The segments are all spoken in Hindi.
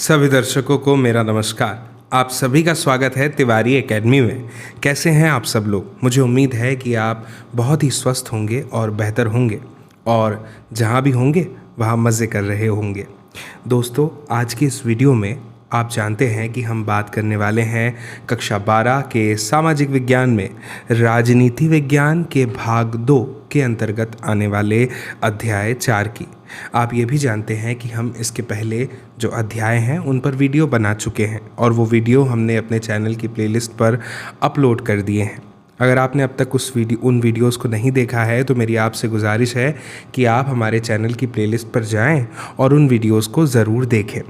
सभी दर्शकों को मेरा नमस्कार। आप सभी का स्वागत है तिवारी एकेडमी में। कैसे हैं आप सब लोग? मुझे उम्मीद है कि आप बहुत ही स्वस्थ होंगे और बेहतर होंगे और जहां भी होंगे वहां मज़े कर रहे होंगे। दोस्तों, आज की इस वीडियो में आप जानते हैं कि हम बात करने वाले हैं कक्षा 12 के सामाजिक विज्ञान में राजनीति विज्ञान के भाग 2 के अंतर्गत आने वाले अध्याय 4 की। आप ये भी जानते हैं कि हम इसके पहले जो अध्याय हैं उन पर वीडियो बना चुके हैं और वो वीडियो हमने अपने चैनल की प्लेलिस्ट पर अपलोड कर दिए हैं। अगर आपने अब तक उन वीडियोस को नहीं देखा है तो मेरी आपसे गुजारिश है कि आप हमारे चैनल की प्लेलिस्ट पर जाएं और उन वीडियोस को ज़रूर देखें।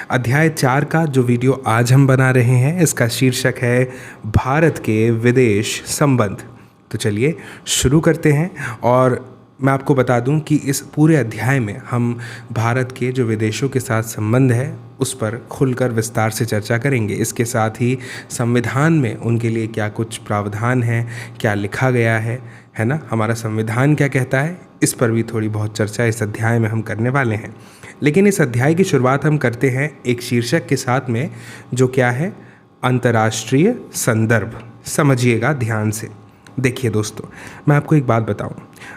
अध्याय 4 का जो वीडियो आज हम बना रहे हैं इसका शीर्षक है भारत के विदेश संबंध। तो चलिए शुरू करते हैं। और मैं आपको बता दूं कि इस पूरे अध्याय में हम भारत के जो विदेशों के साथ संबंध है उस पर खुलकर विस्तार से चर्चा करेंगे। इसके साथ ही संविधान में उनके लिए क्या कुछ प्रावधान है, क्या लिखा गया है ना, हमारा संविधान क्या कहता है, इस पर भी थोड़ी बहुत चर्चा इस अध्याय में हम करने वाले हैं। लेकिन इस अध्याय की शुरुआत हम करते हैं एक शीर्षक के साथ में, जो क्या है, अंतर्राष्ट्रीय संदर्भ। समझिएगा ध्यान से। देखिए दोस्तों, मैं आपको एक बात बताऊं,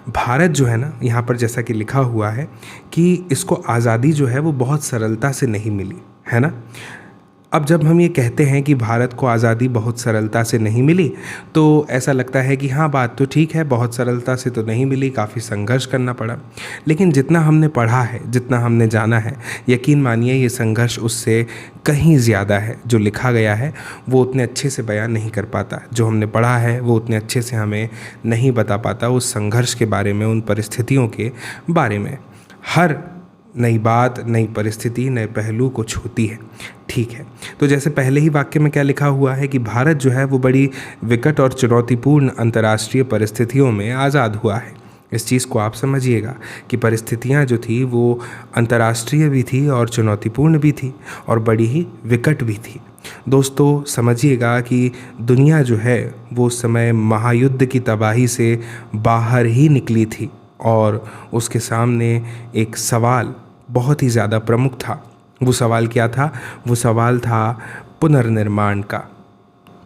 भारत जो है ना, यहाँ पर जैसा कि लिखा हुआ है कि इसको आज़ादी जो है वो बहुत सरलता से नहीं मिली है ना। अब जब हम ये कहते हैं कि भारत को आज़ादी बहुत सरलता से नहीं मिली तो ऐसा लगता है कि हाँ, बात तो ठीक है, बहुत सरलता से तो नहीं मिली, काफ़ी संघर्ष करना पड़ा। लेकिन जितना हमने पढ़ा है, जितना हमने जाना है, यकीन मानिए ये संघर्ष उससे कहीं ज़्यादा है। जो लिखा गया है वो उतने अच्छे से बयान नहीं कर पाता, जो हमने पढ़ा है वो उतने अच्छे से हमें नहीं बता पाता उस संघर्ष के बारे में, उन परिस्थितियों के बारे में। हर नई बात, नई परिस्थिति, नए पहलू को छूती है। ठीक है, तो जैसे पहले ही वाक्य में क्या लिखा हुआ है कि भारत जो है वो बड़ी विकट और चुनौतीपूर्ण अंतर्राष्ट्रीय परिस्थितियों में आज़ाद हुआ है। इस चीज़ को आप समझिएगा कि परिस्थितियाँ जो थी वो अंतर्राष्ट्रीय भी थी और चुनौतीपूर्ण भी थी और बड़ी ही विकट भी थी। दोस्तों समझिएगा कि दुनिया जो है वो उस समय महायुद्ध की तबाही से बाहर ही निकली थी और उसके सामने एक सवाल बहुत ही ज़्यादा प्रमुख था। वो सवाल क्या था? वो सवाल था पुनर्निर्माण का।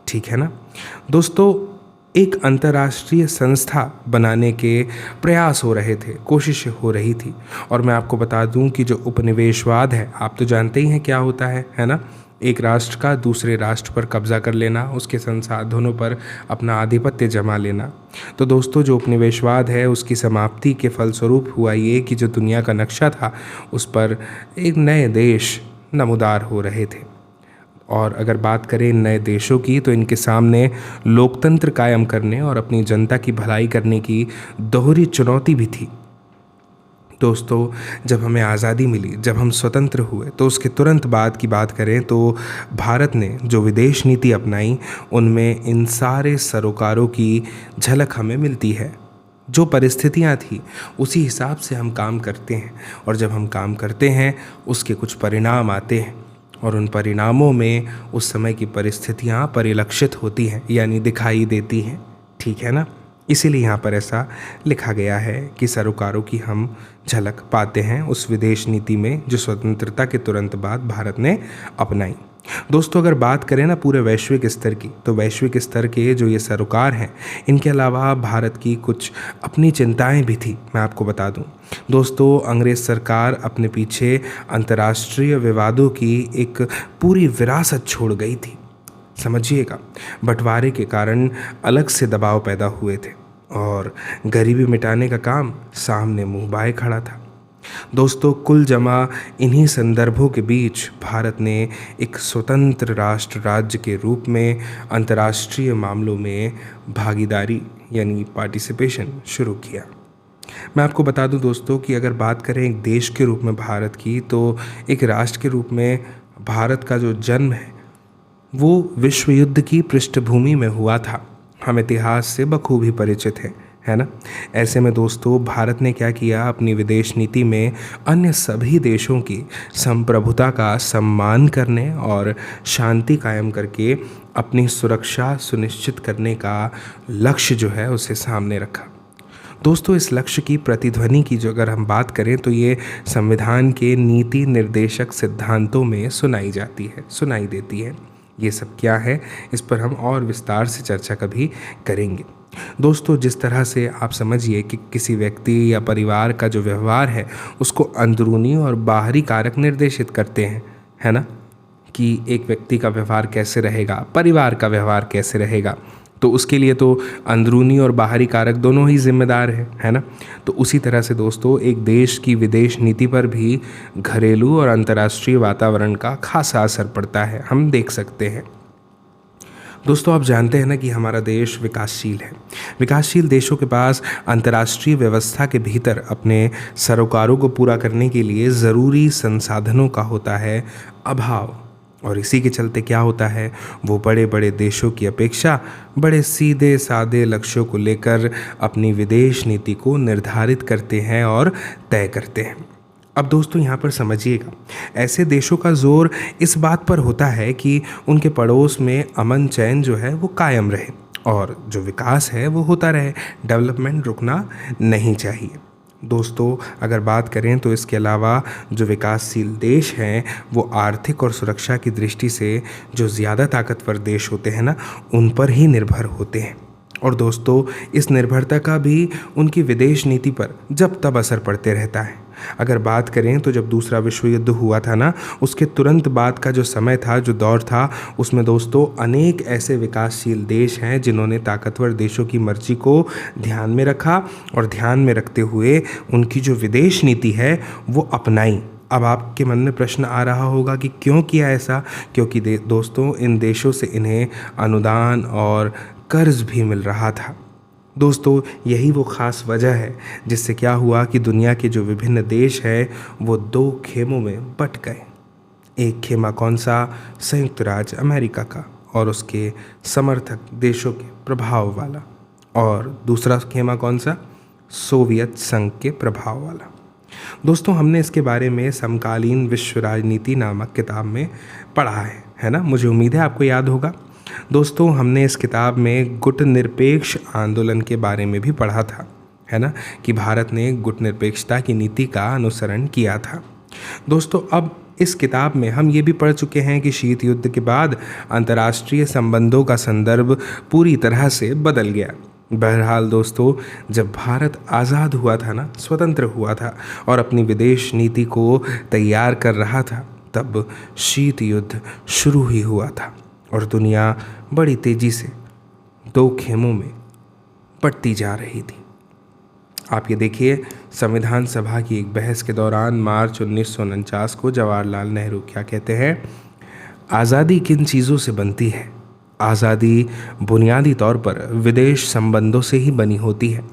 ठीक है ना दोस्तों, एक अंतर्राष्ट्रीय संस्था बनाने के प्रयास हो रहे थे, कोशिशें हो रही थी। और मैं आपको बता दूं कि जो उपनिवेशवाद है, आप तो जानते ही हैं क्या होता है ना। एक राष्ट्र का दूसरे राष्ट्र पर कब्जा कर लेना, उसके संसाधनों पर अपना आधिपत्य जमा लेना। तो दोस्तों, जो उपनिवेशवाद है उसकी समाप्ति के फलस्वरूप हुआ ये कि जो दुनिया का नक्शा था उस पर एक नए देश नमूदार हो रहे थे। और अगर बात करें नए देशों की तो इनके सामने लोकतंत्र कायम करने और अपनी जनता की भलाई करने की दोहरी चुनौती भी थी। दोस्तों, जब हमें आज़ादी मिली, जब हम स्वतंत्र हुए, तो उसके तुरंत बाद की बात करें तो भारत ने जो विदेश नीति अपनाई उनमें इन सारे सरोकारों की झलक हमें मिलती है। जो परिस्थितियाँ थी उसी हिसाब से हम काम करते हैं और जब हम काम करते हैं उसके कुछ परिणाम आते हैं और उन परिणामों में उस समय की परिस्थितियाँ परिलक्षित होती हैं, यानी दिखाई देती हैं। ठीक है ना, इसीलिए यहाँ पर ऐसा लिखा गया है कि सरोकारों की हम झलक पाते हैं उस विदेश नीति में जो स्वतंत्रता के तुरंत बाद भारत ने अपनाई। दोस्तों, अगर बात करें ना पूरे वैश्विक स्तर की, तो वैश्विक स्तर के जो ये सरोकार हैं, इनके अलावा भारत की कुछ अपनी चिंताएं भी थी। मैं आपको बता दूं दोस्तों, अंग्रेज़ सरकार अपने पीछे अंतर्राष्ट्रीय विवादों की एक पूरी विरासत छोड़ गई थी। समझिएगा, बंटवारे के कारण अलग से दबाव पैदा हुए थे और गरीबी मिटाने का काम सामने मुंह बाए खड़ा था। दोस्तों, कुल जमा इन्हीं संदर्भों के बीच भारत ने एक स्वतंत्र राष्ट्र राज्य के रूप में अंतर्राष्ट्रीय मामलों में भागीदारी यानी पार्टिसिपेशन शुरू किया। मैं आपको बता दूं दोस्तों कि अगर बात करें एक देश के रूप में भारत की, तो एक राष्ट्र के रूप में भारत का जो जन्म है वो विश्व युद्ध की पृष्ठभूमि में हुआ था। हम इतिहास से बखूबी परिचित हैं, है ना। ऐसे में दोस्तों, भारत ने क्या किया, अपनी विदेश नीति में अन्य सभी देशों की संप्रभुता का सम्मान करने और शांति कायम करके अपनी सुरक्षा सुनिश्चित करने का लक्ष्य जो है उसे सामने रखा। दोस्तों, इस लक्ष्य की प्रतिध्वनि की जो अगर हम बात करें तो ये संविधान के नीति निर्देशक सिद्धांतों में सुनाई देती है। ये सब क्या है, इस पर हम और विस्तार से चर्चा कभी करेंगे। दोस्तों, जिस तरह से आप समझिए कि किसी व्यक्ति या परिवार का जो व्यवहार है उसको अंदरूनी और बाहरी कारक निर्देशित करते हैं, है ना, कि एक व्यक्ति का व्यवहार कैसे रहेगा, परिवार का व्यवहार कैसे रहेगा, तो उसके लिए तो अंदरूनी और बाहरी कारक दोनों ही जिम्मेदार है ना। तो उसी तरह से दोस्तों, एक देश की विदेश नीति पर भी घरेलू और अंतर्राष्ट्रीय वातावरण का खासा असर पड़ता है, हम देख सकते हैं। दोस्तों, आप जानते हैं ना कि हमारा देश विकासशील है। विकासशील देशों के पास अंतर्राष्ट्रीय व्यवस्था के भीतर अपने सरोकारों को पूरा करने के लिए ज़रूरी संसाधनों का होता है अभाव, और इसी के चलते क्या होता है, वो बड़े बड़े देशों की अपेक्षा बड़े सीधे सादे लक्ष्यों को लेकर अपनी विदेश नीति को निर्धारित करते हैं और तय करते हैं। अब दोस्तों, यहाँ पर समझिएगा, ऐसे देशों का जोर इस बात पर होता है कि उनके पड़ोस में अमन चैन जो है वो कायम रहे और जो विकास है वो होता रहे, डेवलपमेंट रुकना नहीं चाहिए। दोस्तों, अगर बात करें तो इसके अलावा जो विकासशील देश हैं वो आर्थिक और सुरक्षा की दृष्टि से जो ज़्यादा ताकतवर देश होते हैं ना, उन पर ही निर्भर होते हैं। और दोस्तों, इस निर्भरता का भी उनकी विदेश नीति पर जब तब असर पड़ते रहता है। अगर बात करें तो जब दूसरा विश्व युद्ध हुआ था ना, उसके तुरंत बाद का जो समय था, जो दौर था, उसमें दोस्तों अनेक ऐसे विकासशील देश हैं जिन्होंने ताकतवर देशों की मर्जी को ध्यान में रखा और ध्यान में रखते हुए उनकी जो विदेश नीति है वो अपनाई। अब आपके मन में प्रश्न आ रहा होगा कि क्यों किया ऐसा, क्योंकि दोस्तों, इन देशों से इन्हें अनुदान और कर्ज भी मिल रहा था। दोस्तों, यही वो ख़ास वजह है जिससे क्या हुआ कि दुनिया के जो विभिन्न देश हैं वो दो खेमों में बट गए। एक खेमा कौन सा, संयुक्त राज्य अमेरिका का और उसके समर्थक देशों के प्रभाव वाला, और दूसरा खेमा कौन सा, सोवियत संघ के प्रभाव वाला। दोस्तों, हमने इसके बारे में समकालीन विश्व राजनीति नामक किताब में पढ़ा है ना, मुझे उम्मीद है आपको याद होगा। दोस्तों, हमने इस किताब में गुटनिरपेक्ष आंदोलन के बारे में भी पढ़ा था, है ना, कि भारत ने गुटनिरपेक्षता की नीति का अनुसरण किया था। दोस्तों, अब इस किताब में हम ये भी पढ़ चुके हैं कि शीत युद्ध के बाद अंतर्राष्ट्रीय संबंधों का संदर्भ पूरी तरह से बदल गया। बहरहाल दोस्तों, जब भारत आज़ाद हुआ था ना, स्वतंत्र हुआ था और अपनी विदेश नीति को तैयार कर रहा था, तब शीत युद्ध शुरू ही हुआ था और दुनिया बड़ी तेज़ी से दो खेमों में बंटती जा रही थी। आप ये देखिए, संविधान सभा की एक बहस के दौरान मार्च 1949 को जवाहरलाल नेहरू क्या कहते हैं, आज़ादी किन चीज़ों से बनती है, आज़ादी बुनियादी तौर पर विदेश संबंधों से ही बनी होती है,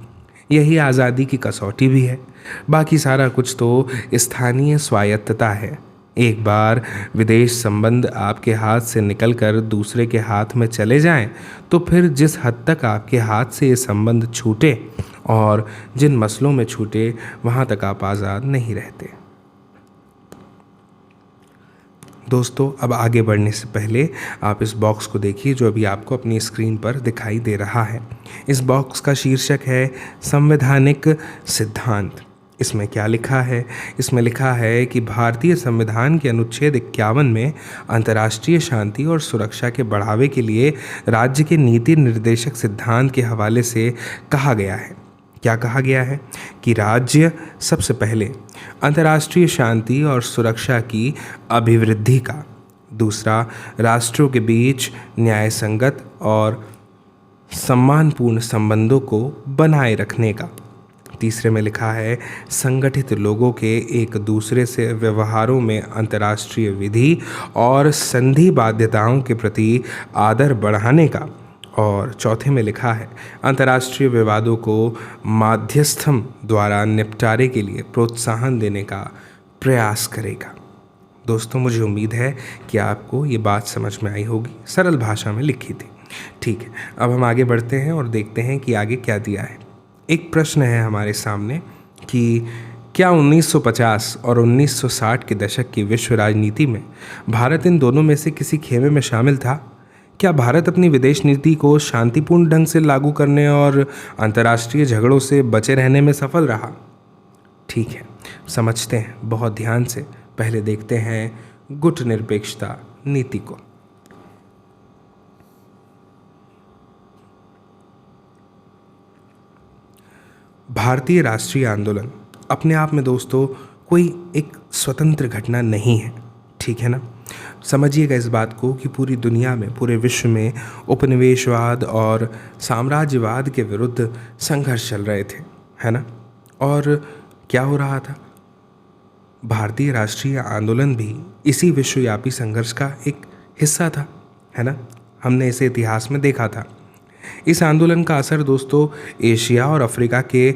यही आज़ादी की कसौटी भी है, बाकी सारा कुछ तो स्थानीय स्वायत्तता है। एक बार विदेश संबंध आपके हाथ से निकलकर दूसरे के हाथ में चले जाएं, तो फिर जिस हद तक आपके हाथ से ये संबंध छूटे और जिन मसलों में छूटे, वहाँ तक आप आज़ाद नहीं रहते। दोस्तों, अब आगे बढ़ने से पहले आप इस बॉक्स को देखिए जो अभी आपको अपनी स्क्रीन पर दिखाई दे रहा है। इस बॉक्स का शीर्षक है संवैधानिक सिद्धांत। इसमें क्या लिखा है, इसमें लिखा है कि भारतीय संविधान के अनुच्छेद 51 में अंतर्राष्ट्रीय शांति और सुरक्षा के बढ़ावे के लिए राज्य के नीति निर्देशक सिद्धांत के हवाले से कहा गया है। क्या कहा गया है कि राज्य सबसे पहले अंतर्राष्ट्रीय शांति और सुरक्षा की अभिवृद्धि का, दूसरा राष्ट्रों के बीच न्याय संगत और सम्मानपूर्ण संबंधों को बनाए रखने का, तीसरे में लिखा है संगठित लोगों के एक दूसरे से व्यवहारों में अंतर्राष्ट्रीय विधि और संधि बाध्यताओं के प्रति आदर बढ़ाने का, और चौथे में लिखा है अंतर्राष्ट्रीय विवादों को माध्यस्थम द्वारा निपटारे के लिए प्रोत्साहन देने का प्रयास करेगा। दोस्तों, मुझे उम्मीद है कि आपको ये बात समझ में आई होगी, सरल भाषा में लिखी थी। ठीक है, अब हम आगे बढ़ते हैं और देखते हैं कि आगे क्या दिया है। एक प्रश्न है हमारे सामने कि क्या 1950 और 1960 के दशक की विश्व राजनीति में भारत इन दोनों में से किसी खेमे में शामिल था? क्या भारत अपनी विदेश नीति को शांतिपूर्ण ढंग से लागू करने और अंतर्राष्ट्रीय झगड़ों से बचे रहने में सफल रहा? ठीक है, समझते हैं बहुत ध्यान से। पहले देखते हैं गुट निरपेक्षता नीति को। भारतीय राष्ट्रीय आंदोलन अपने आप में दोस्तों कोई एक स्वतंत्र घटना नहीं है, ठीक है ना। समझिएगा इस बात को कि पूरी दुनिया में, पूरे विश्व में उपनिवेशवाद और साम्राज्यवाद के विरुद्ध संघर्ष चल रहे थे, है ना। और क्या हो रहा था? भारतीय राष्ट्रीय आंदोलन भी इसी विश्वव्यापी संघर्ष का एक हिस्सा था, है ना। हमने इसे इतिहास में देखा था। इस आंदोलन का असर दोस्तों एशिया और अफ्रीका के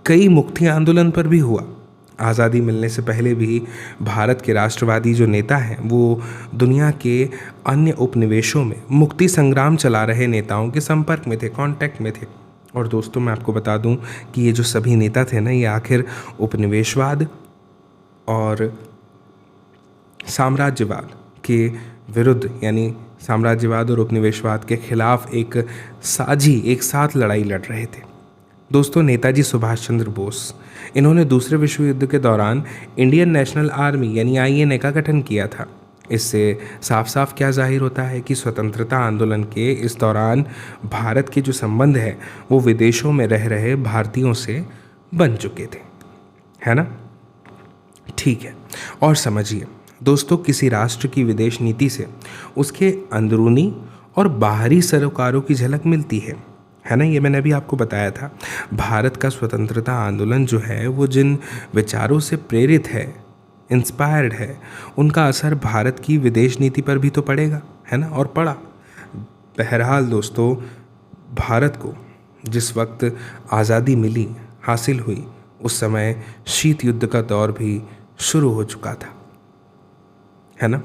कई मुक्ति आंदोलन पर भी हुआ। आज़ादी मिलने से पहले भी भारत के राष्ट्रवादी जो नेता हैं वो दुनिया के अन्य उपनिवेशों में मुक्ति संग्राम चला रहे नेताओं के संपर्क में थे, कांटेक्ट में थे। और दोस्तों मैं आपको बता दूं कि ये जो सभी नेता थे ना, ये आखिर उपनिवेशवाद और साम्राज्यवाद के विरुद्ध, यानी साम्राज्यवाद और उपनिवेशवाद के खिलाफ एक साथ लड़ाई लड़ रहे थे। दोस्तों नेताजी सुभाष चंद्र बोस, इन्होंने दूसरे विश्व युद्ध के दौरान इंडियन नेशनल आर्मी यानी आईएनए का गठन किया था। इससे साफ साफ क्या जाहिर होता है कि स्वतंत्रता आंदोलन के इस दौरान भारत के जो संबंध है वो विदेशों में रह रहे भारतीयों से बन चुके थे, है ना। ठीक है, और समझिए दोस्तों, किसी राष्ट्र की विदेश नीति से उसके अंदरूनी और बाहरी सरोकारों की झलक मिलती है ना। ये मैंने अभी आपको बताया था। भारत का स्वतंत्रता आंदोलन जो है वो जिन विचारों से प्रेरित है, इंस्पायर्ड है, उनका असर भारत की विदेश नीति पर भी तो पड़ेगा, है ना, और पड़ा। बहरहाल दोस्तों, भारत को जिस वक्त आज़ादी मिली, हासिल हुई, उस समय शीत युद्ध का दौर भी शुरू हो चुका था, है ना।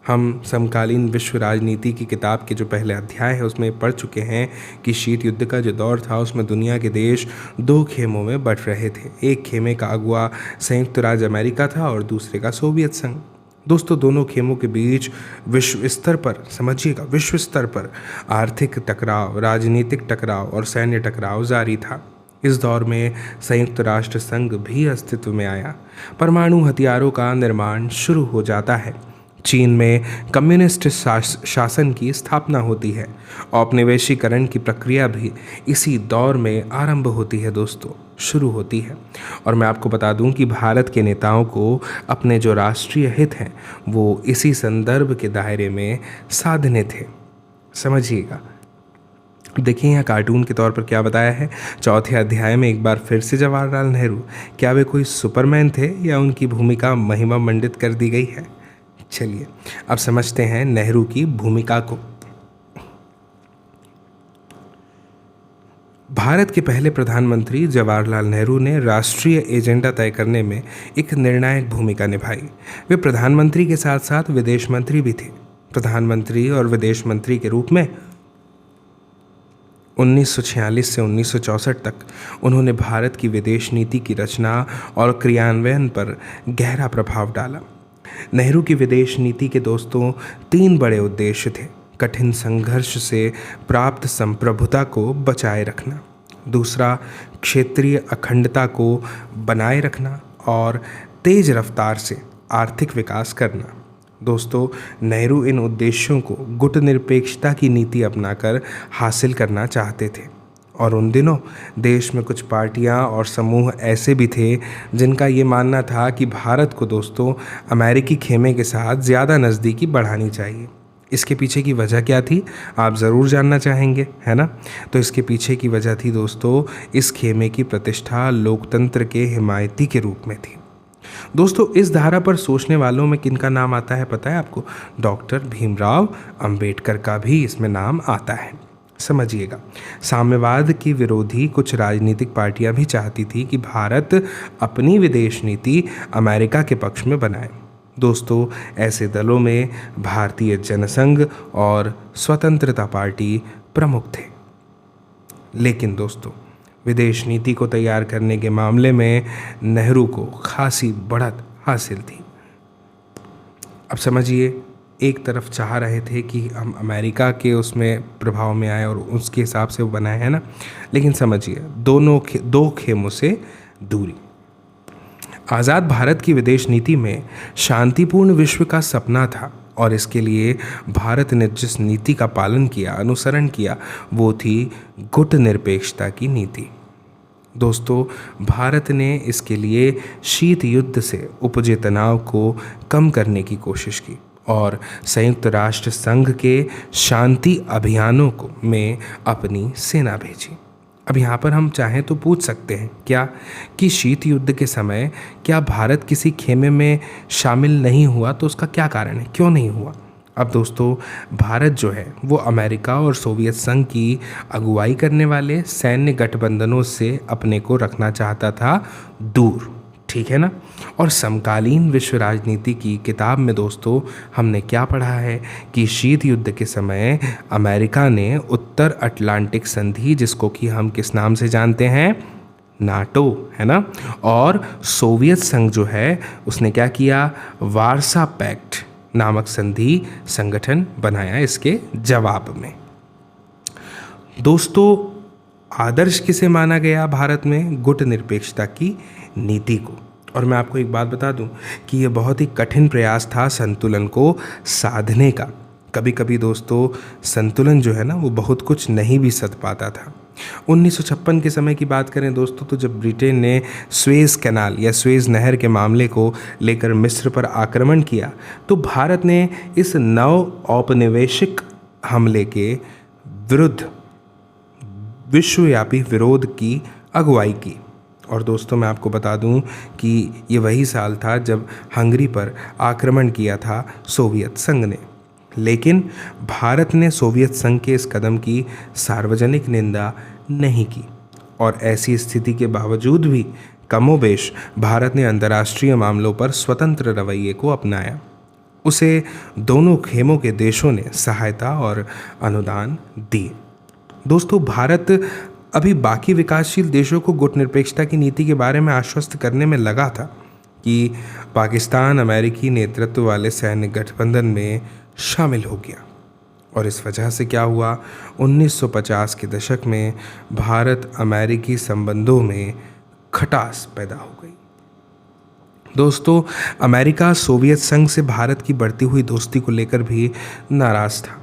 हम समकालीन विश्व राजनीति की किताब के जो पहले अध्याय है उसमें पढ़ चुके हैं कि शीत युद्ध का जो दौर था उसमें दुनिया के देश दो खेमों में बंट रहे थे। एक खेमे का अगुवा संयुक्त राज्य अमेरिका था और दूसरे का सोवियत संघ। दोस्तों दोनों खेमों के बीच विश्व स्तर पर, समझिएगा, विश्व स्तर पर आर्थिक टकराव, राजनीतिक टकराव और सैन्य टकराव जारी था। इस दौर में संयुक्त राष्ट्र संघ भी अस्तित्व में आया। परमाणु हथियारों का निर्माण शुरू हो जाता है। चीन में कम्युनिस्ट शासन की स्थापना होती है। औपनिवेशीकरण की प्रक्रिया भी इसी दौर में आरंभ होती है दोस्तों, शुरू होती है। और मैं आपको बता दूं कि भारत के नेताओं को अपने जो राष्ट्रीय हित हैं वो इसी संदर्भ के दायरे में साधने थे। समझिएगा, देखिए यहाँ कार्टून के तौर पर क्या बताया है। चौथे अध्याय में एक बार फिर से जवाहरलाल नेहरू, क्या वे कोई सुपरमैन थे या उनकी भूमिका महिमा मंडित कर दी गई है? चलिए अब समझते हैं नेहरू की भूमिका को। भारत के पहले प्रधानमंत्री जवाहरलाल नेहरू ने राष्ट्रीय एजेंडा तय करने में एक निर्णायक भूमिका निभाई। वे प्रधानमंत्री के साथ साथ विदेश मंत्री भी थे। प्रधानमंत्री और विदेश मंत्री के रूप में 1946 से 1964 तक उन्होंने भारत की विदेश नीति की रचना और क्रियान्वयन पर गहरा प्रभाव डाला। नेहरू की विदेश नीति के दोस्तों 3 बड़े उद्देश्य थे। कठिन संघर्ष से प्राप्त संप्रभुता को बचाए रखना, दूसरा क्षेत्रीय अखंडता को बनाए रखना और तेज रफ्तार से आर्थिक विकास करना। दोस्तों नेहरू इन उद्देश्यों को गुट निरपेक्षता की नीति अपनाकर हासिल करना चाहते थे। और उन दिनों देश में कुछ पार्टियां और समूह ऐसे भी थे जिनका ये मानना था कि भारत को दोस्तों अमेरिकी खेमे के साथ ज़्यादा नज़दीकी बढ़ानी चाहिए। इसके पीछे की वजह क्या थी आप ज़रूर जानना चाहेंगे, है ना। तो इसके पीछे की वजह थी दोस्तों, इस खेमे की प्रतिष्ठा लोकतंत्र के हिमायती के रूप में थी। दोस्तों इस धारा पर सोचने वालों में किनका नाम आता है पता है आपको? डॉक्टर भीमराव अंबेडकर का भी इसमें नाम आता है। समझिएगा, साम्यवाद की विरोधी कुछ राजनीतिक पार्टियां भी चाहती थी कि भारत अपनी विदेश नीति अमेरिका के पक्ष में बनाए। दोस्तों ऐसे दलों में भारतीय जनसंघ और स्वतंत्रता पार्टी प्रमुख थे। लेकिन दोस्तों विदेश नीति को तैयार करने के मामले में नेहरू को खासी बढ़त हासिल थी। अब समझिए, एक तरफ चाह रहे थे कि हम अमेरिका के उसमें प्रभाव में आए और उसके हिसाब से वो बनाए, है ना। लेकिन समझिए, दो खेमों से दूरी। आज़ाद भारत की विदेश नीति में शांतिपूर्ण विश्व का सपना था और इसके लिए भारत ने जिस नीति का पालन किया, अनुसरण किया, वो थी गुटनिरपेक्षता की नीति। दोस्तों, भारत ने इसके लिए शीत युद्ध से उपजे तनाव को कम करने की कोशिश की और संयुक्त राष्ट्र संघ के शांति अभियानों को में अपनी सेना भेजी। अब यहाँ पर हम चाहें तो पूछ सकते हैं क्या कि शीत युद्ध के समय क्या भारत किसी खेमे में शामिल नहीं हुआ, तो उसका क्या कारण है, क्यों नहीं हुआ। अब दोस्तों, भारत जो है वो अमेरिका और सोवियत संघ की अगुवाई करने वाले सैन्य गठबंधनों से अपने को रखना चाहता था दूर, ठीक है ना। और समकालीन विश्व राजनीति की किताब में दोस्तों हमने क्या पढ़ा है कि शीत युद्ध के समय अमेरिका ने उत्तर अटलांटिक संधि, जिसको कि हम किस नाम से जानते हैं, नाटो, है ना, और सोवियत संघ जो है उसने क्या किया, वार्सा पैक्ट नामक संधि संगठन बनाया इसके जवाब में। दोस्तों, आदर्श किसे माना गया भारत में, गुटनिरपेक्षता की नीति को। और मैं आपको एक बात बता दूं कि ये बहुत ही कठिन प्रयास था संतुलन को साधने का। कभी कभी दोस्तों संतुलन जो है ना वो बहुत कुछ नहीं भी सध पाता था। 1956 के समय की बात करें दोस्तों, तो जब ब्रिटेन ने स्वेज कैनाल या स्वेज नहर के मामले को लेकर मिस्र पर आक्रमण किया, तो भारत ने इस नव औपनिवेशिक हमले के विरुद्ध विश्वव्यापी विरोध की अगुवाई की। और दोस्तों मैं आपको बता दूं कि ये वही साल था जब हंगरी पर आक्रमण किया था सोवियत संघ ने। लेकिन भारत ने सोवियत संघ के इस कदम की सार्वजनिक निंदा नहीं की और ऐसी स्थिति के बावजूद भी कमोबेश भारत ने अंतर्राष्ट्रीय मामलों पर स्वतंत्र रवैये को अपनाया। उसे दोनों खेमों के देशों ने सहायता और अनुदान दिए। दोस्तों, भारत अभी बाकी विकासशील देशों को गुटनिरपेक्षता की नीति के बारे में आश्वस्त करने में लगा था कि पाकिस्तान अमेरिकी नेतृत्व वाले सैन्य गठबंधन में शामिल हो गया। और इस वजह से क्या हुआ, 1950 के दशक में भारत अमेरिकी संबंधों में खटास पैदा हो गई। दोस्तों, अमेरिका सोवियत संघ से भारत की बढ़ती हुई दोस्ती को लेकर भी नाराज़ था।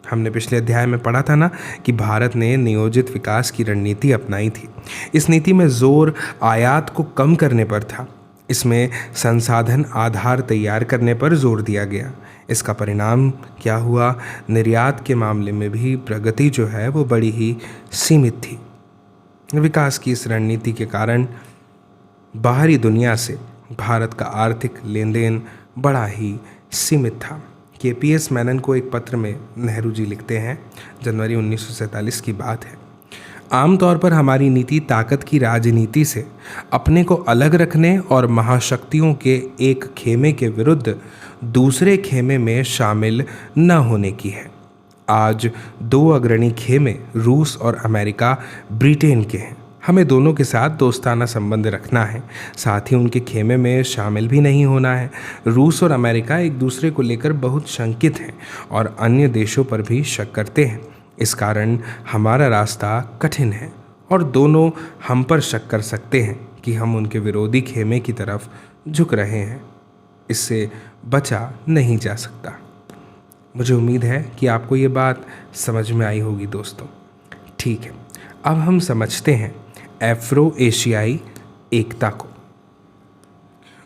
हमने पिछले अध्याय में पढ़ा था ना कि भारत ने नियोजित विकास की रणनीति अपनाई थी। इस नीति में जोर आयात को कम करने पर था। इसमें संसाधन आधार तैयार करने पर जोर दिया गया। इसका परिणाम क्या हुआ, निर्यात के मामले में भी प्रगति जो है वो बड़ी ही सीमित थी। विकास की इस रणनीति के कारण बाहरी दुनिया से भारत का आर्थिक लेन देन बड़ा ही सीमित था। KPS मेनन को एक पत्र में नेहरू जी लिखते हैं, जनवरी 1947 की बात है, आमतौर पर हमारी नीति ताकत की राजनीति से अपने को अलग रखने और महाशक्तियों के एक खेमे के विरुद्ध दूसरे खेमे में शामिल न होने की है। आज दो अग्रणी खेमे रूस और अमेरिका ब्रिटेन के हैं। हमें दोनों के साथ दोस्ताना संबंध रखना है, साथ ही उनके खेमे में शामिल भी नहीं होना है। रूस और अमेरिका एक दूसरे को लेकर बहुत शंकित हैं और अन्य देशों पर भी शक करते हैं। इस कारण हमारा रास्ता कठिन है और दोनों हम पर शक कर सकते हैं कि हम उनके विरोधी खेमे की तरफ झुक रहे हैं। इससे बचा नहीं जा सकता। मुझे उम्मीद है कि आपको ये बात समझ में आई होगी दोस्तों। ठीक है, अब हम समझते हैं एफ्रो एशियाई एकता को।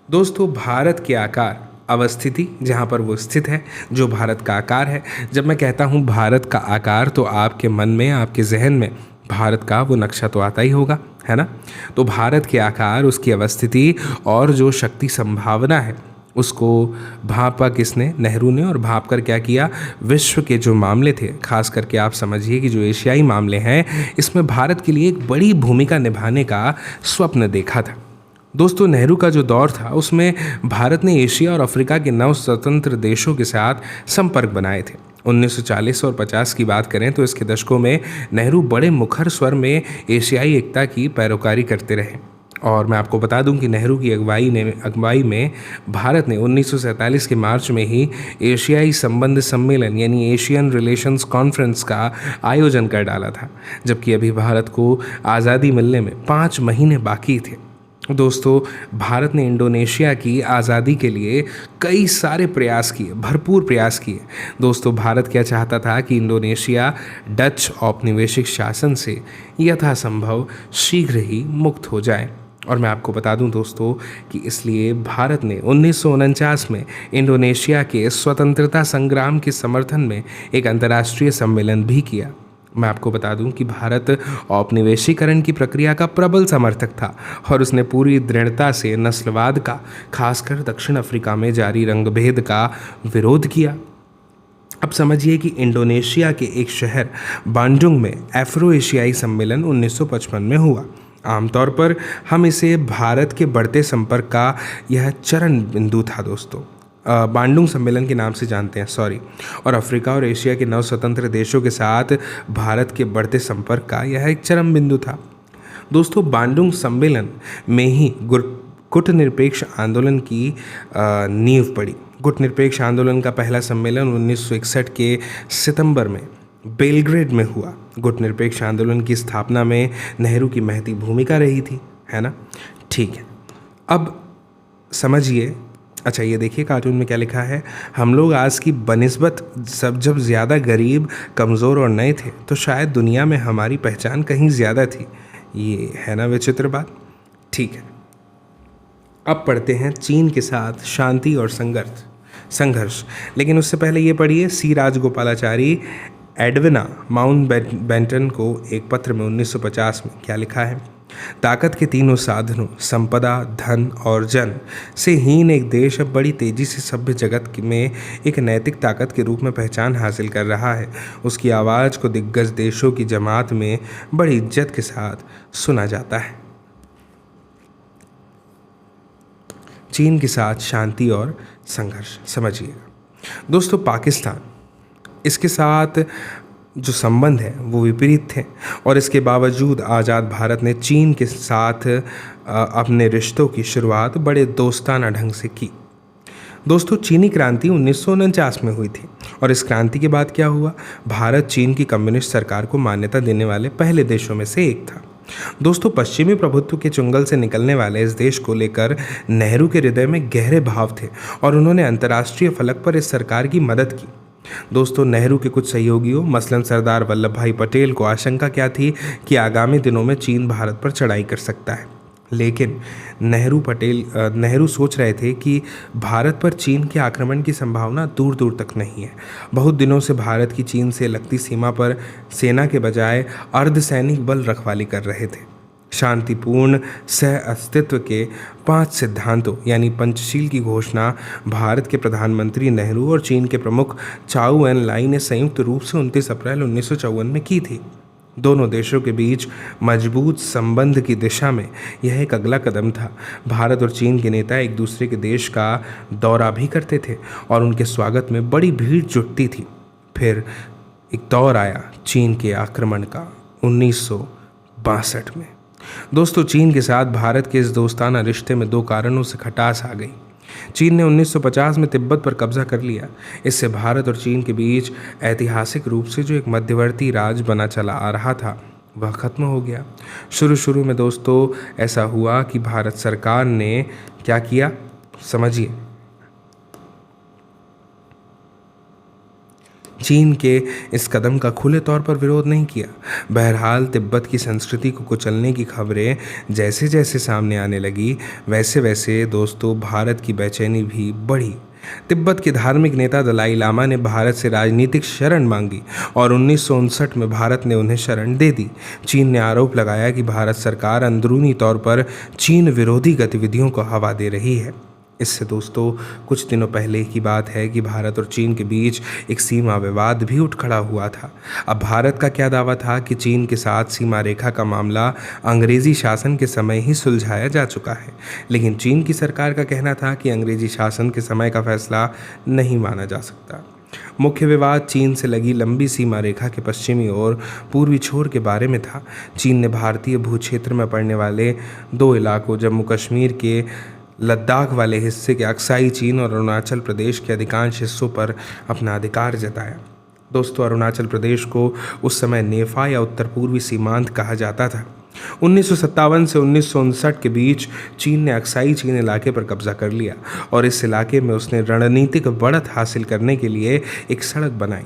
दोस्तों, भारत के आकार, अवस्थिति जहाँ पर वो स्थित है, जो भारत का आकार है। जब मैं कहता हूँ भारत का आकार तो आपके मन में, आपके जहन में भारत का वो नक्शा तो आता ही होगा, है ना। तो भारत के आकार, उसकी अवस्थिति और जो शक्ति संभावना है उसको भापा किसने, नेहरू ने। और भाप कर क्या किया, विश्व के जो मामले थे, खास करके आप समझिए कि जो एशियाई मामले हैं, इसमें भारत के लिए एक बड़ी भूमिका निभाने का स्वप्न देखा था। दोस्तों, नेहरू का जो दौर था उसमें भारत ने एशिया और अफ्रीका के 9 स्वतंत्र देशों के साथ संपर्क बनाए थे। 1940 और 50 की बात करें तो इसके दशकों में नेहरू बड़े मुखर स्वर में एशियाई एकता की पैरोकारी करते रहे और मैं आपको बता दूं कि नेहरू की अगुवाई में भारत ने 1947 के मार्च में ही एशियाई संबंध सम्मेलन यानी एशियन रिलेशंस कॉन्फ्रेंस का आयोजन कर डाला था, जबकि अभी भारत को आज़ादी मिलने में 5 महीने बाकी थे। दोस्तों, भारत ने इंडोनेशिया की आज़ादी के लिए कई सारे प्रयास किए, भरपूर प्रयास किए। दोस्तों, भारत क्या चाहता था कि इंडोनेशिया डच औपनिवेशिक शासन से यथासंभव शीघ्र ही मुक्त हो जाए। और मैं आपको बता दूं दोस्तों कि इसलिए भारत ने 1949 में इंडोनेशिया के स्वतंत्रता संग्राम के समर्थन में एक अंतर्राष्ट्रीय सम्मेलन भी किया। मैं आपको बता दूं कि भारत औपनिवेशीकरण की प्रक्रिया का प्रबल समर्थक था और उसने पूरी दृढ़ता से नस्लवाद का, खासकर दक्षिण अफ्रीका में जारी रंगभेद का विरोध किया। अब समझिए कि इंडोनेशिया के एक शहर बांडुंग में एफ्रो एशियाई सम्मेलन 1955 में हुआ। आमतौर पर हम इसे भारत के बढ़ते संपर्क का यह चरण बिंदु था दोस्तों, बांडुंग सम्मेलन के नाम से जानते हैं, सॉरी। और अफ्रीका और एशिया के नव स्वतंत्र देशों के साथ भारत के बढ़ते संपर्क का यह एक चरम बिंदु था। दोस्तों, बांडुंग सम्मेलन में ही गुटनिरपेक्ष आंदोलन की नींव पड़ी। गुटनिरपेक्ष आंदोलन का पहला सम्मेलन 1961 के सितंबर में बेलग्रेड में हुआ। गुटनिरपेक्ष आंदोलन की स्थापना में नेहरू की महती भूमिका रही थी, है ना? ठीक है, अब समझिए। अच्छा, ये देखिए कार्टून में क्या लिखा है। हम लोग आज की बनिस्बत जब ज़्यादा गरीब, कमज़ोर और नए थे तो शायद दुनिया में हमारी पहचान कहीं ज़्यादा थी। ये है ना विचित्र बात? ठीक है, अब पढ़ते हैं चीन के साथ शांति और संघर्ष। लेकिन उससे पहले ये पढ़िए सी राजगोपालाचारी एडविना माउंटबेटन को एक पत्र में 1950 में क्या लिखा है। ताकत के तीनों साधनों संपदा, धन और जन से हीन एक देश अब बड़ी तेजी से सभ्य जगत में एक नैतिक ताकत के रूप में पहचान हासिल कर रहा है। उसकी आवाज़ को दिग्गज देशों की जमात में बड़ी इज्जत के साथ सुना जाता है। चीन के साथ शांति और संघर्ष समझिएगा दोस्तों। पाकिस्तान, इसके साथ जो संबंध है वो विपरीत थे और इसके बावजूद आज़ाद भारत ने चीन के साथ अपने रिश्तों की शुरुआत बड़े दोस्ताना ढंग से की। दोस्तों, चीनी क्रांति 1949 में हुई थी और इस क्रांति के बाद क्या हुआ? भारत चीन की कम्युनिस्ट सरकार को मान्यता देने वाले पहले देशों में से एक था। दोस्तों, पश्चिमी प्रभुत्व के चुंगल से निकलने वाले इस देश को लेकर नेहरू के हृदय में गहरे भाव थे और उन्होंने अंतर्राष्ट्रीय फलक पर इस सरकार की मदद की। दोस्तों, नेहरू के कुछ सहयोगियों मसलन सरदार वल्लभ भाई पटेल को आशंका क्या थी कि आगामी दिनों में चीन भारत पर चढ़ाई कर सकता है। लेकिन नेहरू सोच रहे थे कि भारत पर चीन के आक्रमण की संभावना दूर दूर तक नहीं है। बहुत दिनों से भारत की चीन से लगती सीमा पर सेना के बजाय अर्धसैनिक बल रखवाली कर रहे थे। शांतिपूर्ण सह अस्तित्व के 5 सिद्धांतों यानी पंचशील की घोषणा भारत के प्रधानमंत्री नेहरू और चीन के प्रमुख चाउ एन लाई ने संयुक्त रूप से 29 अप्रैल 1954 में की थी। दोनों देशों के बीच मजबूत संबंध की दिशा में यह एक अगला कदम था। भारत और चीन के नेता एक दूसरे के देश का दौरा भी करते थे और उनके स्वागत में बड़ी भीड़ जुटती थी। फिर एक दौर आया चीन के आक्रमण का 1962 में। दोस्तों, चीन के साथ भारत के इस दोस्ताना रिश्ते में 2 कारणों से खटास आ गई। चीन ने 1950 में तिब्बत पर कब्जा कर लिया। इससे भारत और चीन के बीच ऐतिहासिक रूप से जो एक मध्यवर्ती राज बना चला आ रहा था वह खत्म हो गया। शुरू में दोस्तों ऐसा हुआ कि भारत सरकार ने क्या किया, समझिए। चीन के इस कदम का खुले तौर पर विरोध नहीं किया। बहरहाल तिब्बत की संस्कृति को कुचलने की खबरें जैसे जैसे सामने आने लगी वैसे वैसे दोस्तों भारत की बेचैनी भी बढ़ी। तिब्बत के धार्मिक नेता दलाई लामा ने भारत से राजनीतिक शरण मांगी और 1959 में भारत ने उन्हें शरण दे दी। चीन ने आरोप लगाया कि भारत सरकार अंदरूनी तौर पर चीन विरोधी गतिविधियों को हवा दे रही है। इससे दोस्तों कुछ दिनों पहले की बात है कि भारत और चीन के बीच एक सीमा विवाद भी उठ खड़ा हुआ था। अब भारत का क्या दावा था कि चीन के साथ सीमा रेखा का मामला अंग्रेजी शासन के समय ही सुलझाया जा चुका है, लेकिन चीन की सरकार का कहना था कि अंग्रेजी शासन के समय का फैसला नहीं माना जा सकता। मुख्य विवाद चीन से लगी लंबी सीमा रेखा के पश्चिमी और पूर्वी छोर के बारे में था। चीन ने भारतीय भूक्षेत्र में पड़ने वाले दो इलाकों, जम्मू कश्मीर के लद्दाख वाले हिस्से के अक्साई चीन और अरुणाचल प्रदेश के अधिकांश हिस्सों पर अपना अधिकार जताया। दोस्तों, अरुणाचल प्रदेश को उस समय नेफा या उत्तर पूर्वी सीमांत कहा जाता था। 1957 से 1959 के बीच चीन ने अक्साई चीन इलाके पर कब्जा कर लिया और इस इलाके में उसने रणनीतिक बढ़त हासिल करने के लिए एक सड़क बनाई।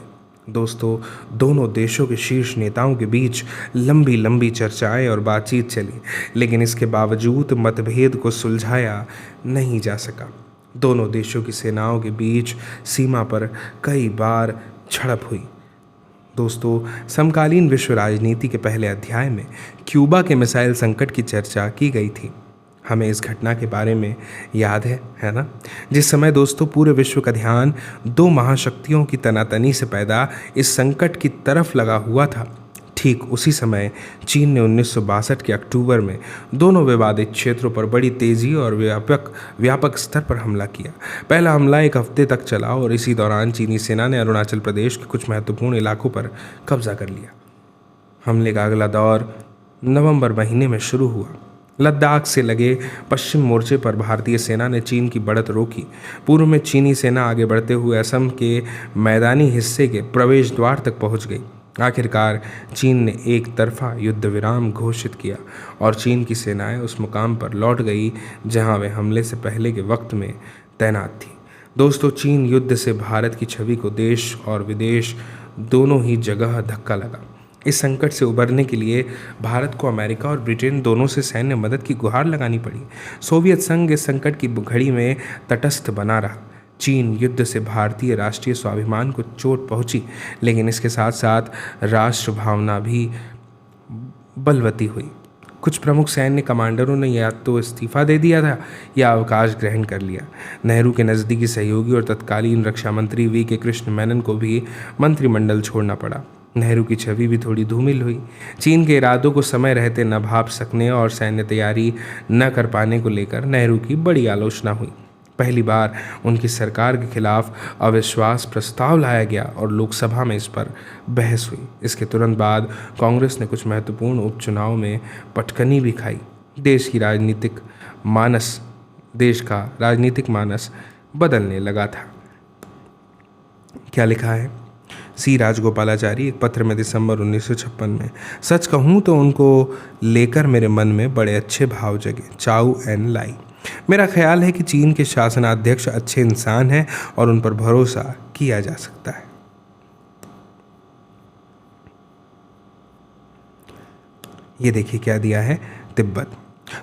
दोस्तों, दोनों देशों के शीर्ष नेताओं के बीच लंबी लंबी चर्चाएं और बातचीत चली, लेकिन इसके बावजूद मतभेद को सुलझाया नहीं जा सका। दोनों देशों की सेनाओं के बीच सीमा पर कई बार झड़प हुई। दोस्तों, समकालीन विश्व राजनीति के पहले अध्याय में क्यूबा के मिसाइल संकट की चर्चा की गई थी। हमें इस घटना के बारे में याद है ना? जिस समय दोस्तों पूरे विश्व का ध्यान दो महाशक्तियों की तनातनी से पैदा इस संकट की तरफ लगा हुआ था, ठीक उसी समय चीन ने 1962 के अक्टूबर में दोनों विवादित क्षेत्रों पर बड़ी तेज़ी और व्यापक स्तर पर हमला किया। पहला हमला एक हफ्ते तक चला और इसी दौरान चीनी सेना ने अरुणाचल प्रदेश के कुछ महत्वपूर्ण इलाकों पर कब्जा कर लिया। हमले का अगला दौर नवंबर महीने में शुरू हुआ। लद्दाख से लगे पश्चिम मोर्चे पर भारतीय सेना ने चीन की बढ़त रोकी। पूर्व में चीनी सेना आगे बढ़ते हुए असम के मैदानी हिस्से के प्रवेश द्वार तक पहुंच गई। आखिरकार चीन ने एक तरफा युद्ध विराम घोषित किया और चीन की सेनाएं उस मुकाम पर लौट गई जहां वे हमले से पहले के वक्त में तैनात थी। दोस्तों, चीन युद्ध से भारत की छवि को देश और विदेश दोनों ही जगह धक्का लगा। इस संकट से उबरने के लिए भारत को अमेरिका और ब्रिटेन दोनों से सैन्य मदद की गुहार लगानी पड़ी। सोवियत संघ इस संकट की घड़ी में तटस्थ बना रहा। चीन युद्ध से भारतीय राष्ट्रीय स्वाभिमान को चोट पहुंची, लेकिन इसके साथ साथ राष्ट्र भावना भी बलवती हुई। कुछ प्रमुख सैन्य कमांडरों ने या तो इस्तीफा दे दिया था या अवकाश ग्रहण कर लिया। नेहरू के नज़दीकी सहयोगी और तत्कालीन रक्षा मंत्री वी.के. कृष्ण मेनन को भी मंत्रिमंडल छोड़ना पड़ा। नेहरू की छवि भी थोड़ी धूमिल हुई। चीन के इरादों को समय रहते न भांप सकने और सैन्य तैयारी न कर पाने को लेकर नेहरू की बड़ी आलोचना हुई। पहली बार उनकी सरकार के खिलाफ अविश्वास प्रस्ताव लाया गया और लोकसभा में इस पर बहस हुई। इसके तुरंत बाद कांग्रेस ने कुछ महत्वपूर्ण उपचुनाव में पटकनी भी खाई। देश का राजनीतिक मानस बदलने लगा था। क्या लिखा है? सी राजगोपालाचारी एक पत्र में दिसंबर 1956 में, सच कहूँ तो उनको लेकर मेरे मन में बड़े अच्छे भाव जगे। चाउ एन लाई। मेरा ख्याल है कि चीन के शासनाध्यक्ष अच्छे इंसान हैं और उन पर भरोसा किया जा सकता है। ये देखिए क्या दिया है, तिब्बत।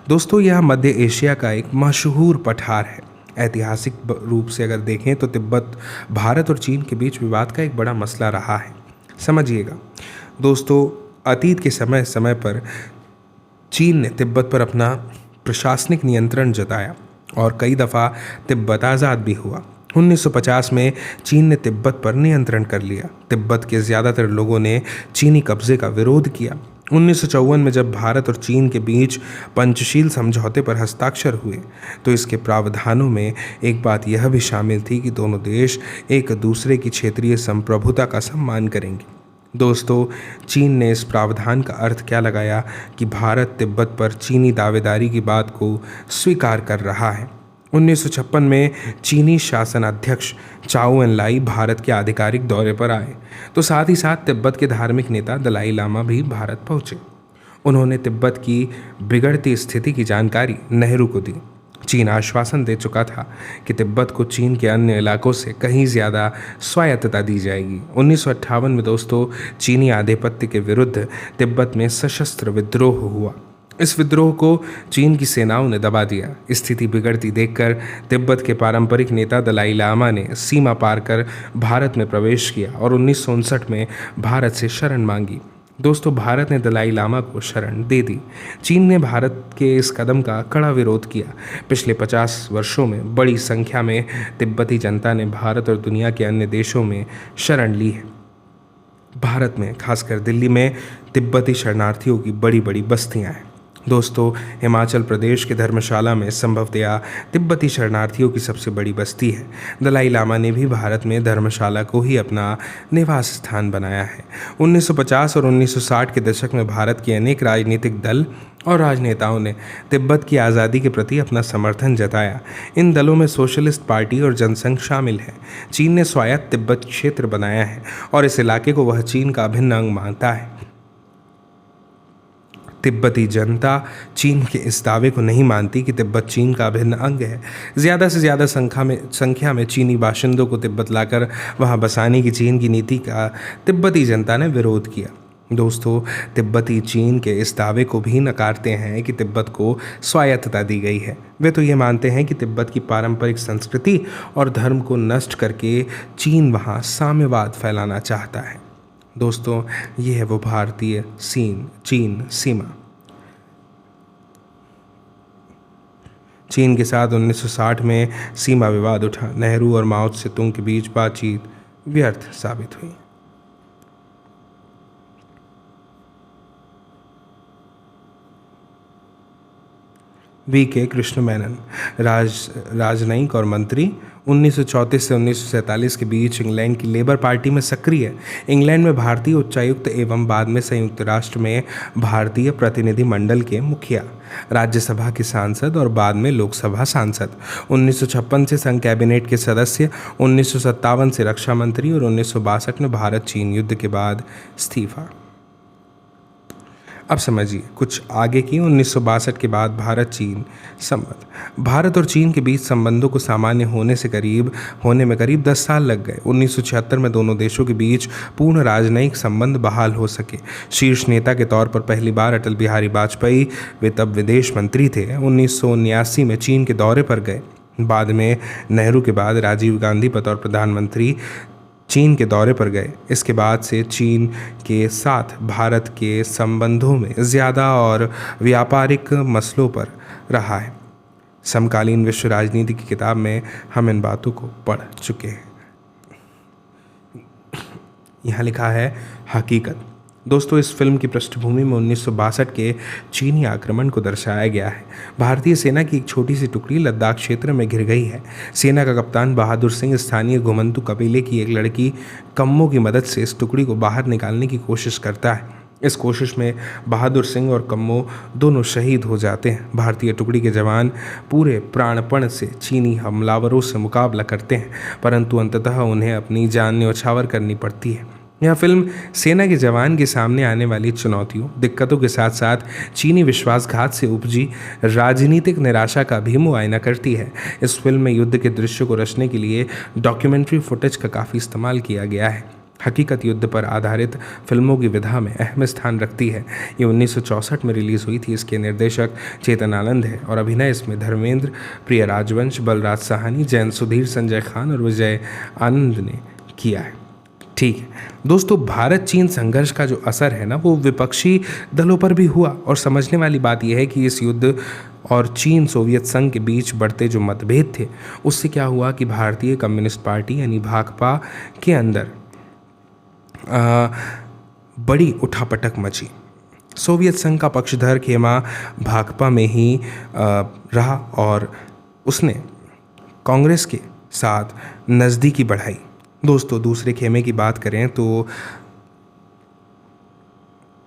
दोस्तों, यह मध्य एशिया का एक मशहूर पठार है। ऐतिहासिक रूप से अगर देखें तो तिब्बत भारत और चीन के बीच विवाद का एक बड़ा मसला रहा है। समझिएगा दोस्तों, अतीत के समय पर चीन ने तिब्बत पर अपना प्रशासनिक नियंत्रण जताया और कई दफ़ा तिब्बत आज़ाद भी हुआ। 1950 में चीन ने तिब्बत पर नियंत्रण कर लिया। तिब्बत के ज़्यादातर लोगों ने चीनी कब्जे का विरोध किया। 1954 में जब भारत और चीन के बीच पंचशील समझौते पर हस्ताक्षर हुए तो इसके प्रावधानों में एक बात यह भी शामिल थी कि दोनों देश एक दूसरे की क्षेत्रीय संप्रभुता का सम्मान करेंगे। दोस्तों, चीन ने इस प्रावधान का अर्थ क्या लगाया कि भारत तिब्बत पर चीनी दावेदारी की बात को स्वीकार कर रहा है। 1956 में चीनी शासनाध्यक्ष चाउ एन लाई भारत के आधिकारिक दौरे पर आए तो साथ ही साथ तिब्बत के धार्मिक नेता दलाई लामा भी भारत पहुंचे। उन्होंने तिब्बत की बिगड़ती स्थिति की जानकारी नेहरू को दी। चीन आश्वासन दे चुका था कि तिब्बत को चीन के अन्य इलाकों से कहीं ज़्यादा स्वायत्तता दी जाएगी। 1958 में दोस्तों चीनी आधिपत्य के विरुद्ध तिब्बत में सशस्त्र विद्रोह हुआ। इस विद्रोह को चीन की सेनाओं ने दबा दिया। स्थिति बिगड़ती देखकर तिब्बत के पारंपरिक नेता दलाई लामा ने सीमा पार कर भारत में प्रवेश किया और 1959 में भारत से शरण मांगी। दोस्तों, भारत ने दलाई लामा को शरण दे दी। चीन ने भारत के इस कदम का कड़ा विरोध किया। पिछले 50 वर्षों में बड़ी संख्या में तिब्बती जनता ने भारत और दुनिया के अन्य देशों में शरण ली है। भारत में खासकर दिल्ली में तिब्बती शरणार्थियों की बड़ी बड़ी बस्तियां हैं। दोस्तों, हिमाचल प्रदेश के धर्मशाला में संभवतया तिब्बती शरणार्थियों की सबसे बड़ी बस्ती है। दलाई लामा ने भी भारत में धर्मशाला को ही अपना निवास स्थान बनाया है। 1950 और 1960 के दशक में भारत के अनेक राजनीतिक दल और राजनेताओं ने तिब्बत की आज़ादी के प्रति अपना समर्थन जताया। इन दलों में सोशलिस्ट पार्टी और जनसंघ शामिल है। चीन ने स्वायत्त तिब्बत क्षेत्र बनाया है और इस इलाके को वह चीन का अभिन्न अंग मानता है। तिब्बती जनता चीन के इस दावे को नहीं मानती कि तिब्बत चीन का अभिन्न अंग है। ज़्यादा से ज़्यादा संख्या में चीनी बाशिंदों को तिब्बत लाकर वहां बसाने की चीन की नीति का तिब्बती जनता ने विरोध किया। दोस्तों, तिब्बती चीन के इस दावे को भी नकारते हैं कि तिब्बत को स्वायत्तता दी गई है। वे तो ये मानते हैं कि तिब्बत की पारंपरिक संस्कृति और धर्म को नष्ट करके चीन वहाँ साम्यवाद फैलाना चाहता है। दोस्तों, ये है वो भारतीय चीन सीमा। चीन के साथ 1960 में सीमा विवाद उठा। नेहरू और माओ त्से तुंग के बीच बातचीत व्यर्थ साबित हुई। वी.के. कृष्ण मेनन, राजनयिक और मंत्री, 1934 से 1947 के बीच इंग्लैंड की लेबर पार्टी में सक्रिय। इंग्लैंड में भारतीय उच्चायुक्त एवं बाद में संयुक्त राष्ट्र में भारतीय प्रतिनिधि मंडल के मुखिया, राज्यसभा के सांसद और बाद में लोकसभा सांसद। 1956 से संघ कैबिनेट के सदस्य, 1957 से रक्षा मंत्री और 1962 में भारत चीन युद्ध के बाद इस्तीफा। अब समझिए कुछ आगे की 1962 के बाद भारत चीन संबंध। भारत और चीन के बीच संबंधों को सामान्य होने में करीब 10 साल लग गए। 1976 में दोनों देशों के बीच पूर्ण राजनयिक संबंध बहाल हो सके। शीर्ष नेता के तौर पर पहली बार अटल बिहारी वाजपेयी, वे तब विदेश मंत्री थे, 1979 में चीन के दौरे पर गए। बाद में नेहरू के बाद राजीव गांधी बतौर प्रधानमंत्री चीन के दौरे पर गए। इसके बाद से चीन के साथ भारत के संबंधों में ज़्यादा और व्यापारिक मसलों पर रहा है। समकालीन विश्व राजनीति की किताब में हम इन बातों को पढ़ चुके हैं। यहाँ लिखा है हकीकत। दोस्तों, इस फिल्म की पृष्ठभूमि में 1962 के चीनी आक्रमण को दर्शाया गया है। भारतीय सेना की एक छोटी सी टुकड़ी लद्दाख क्षेत्र में घिर गई है। सेना का कप्तान बहादुर सिंह स्थानीय घुमंतु कबीले की एक लड़की कम्मो की मदद से इस टुकड़ी को बाहर निकालने की कोशिश करता है। इस कोशिश में बहादुर सिंह और कम्मो दोनों शहीद हो जाते हैं। भारतीय टुकड़ी के जवान पूरे प्राणपण से चीनी हमलावरों से मुकाबला करते हैं, परंतु अंततः उन्हें अपनी जान न्यौछावर करनी पड़ती है। यह फिल्म सेना के जवान के सामने आने वाली चुनौतियों, दिक्कतों के साथ साथ चीनी विश्वासघात से उपजी राजनीतिक निराशा का भी मुआयना करती है। इस फिल्म में युद्ध के दृश्य को रचने के लिए डॉक्यूमेंट्री फुटेज का काफ़ी इस्तेमाल किया गया है। हकीकत युद्ध पर आधारित फिल्मों की विधा में अहम स्थान रखती है। ये 1964 में रिलीज़ हुई थी। इसके निर्देशक चेतन आनंद है और अभिनय इसमें धर्मेंद्र, प्रिया राजवंश, बलराज साहनी, जयंत सुधीर, संजय खान और विजय आनंद ने किया है। ठीक है दोस्तों, भारत चीन संघर्ष का जो असर है ना, वो विपक्षी दलों पर भी हुआ। और समझने वाली बात यह है कि इस युद्ध और चीन सोवियत संघ के बीच बढ़ते जो मतभेद थे, उससे क्या हुआ कि भारतीय कम्युनिस्ट पार्टी यानी भाकपा के अंदर बड़ी उठापटक मची। सोवियत संघ का पक्षधर खेमा भाकपा में ही रहा और उसने कांग्रेस के साथ नज़दीकी बढ़ाई। दोस्तों, दूसरे खेमे की बात करें तो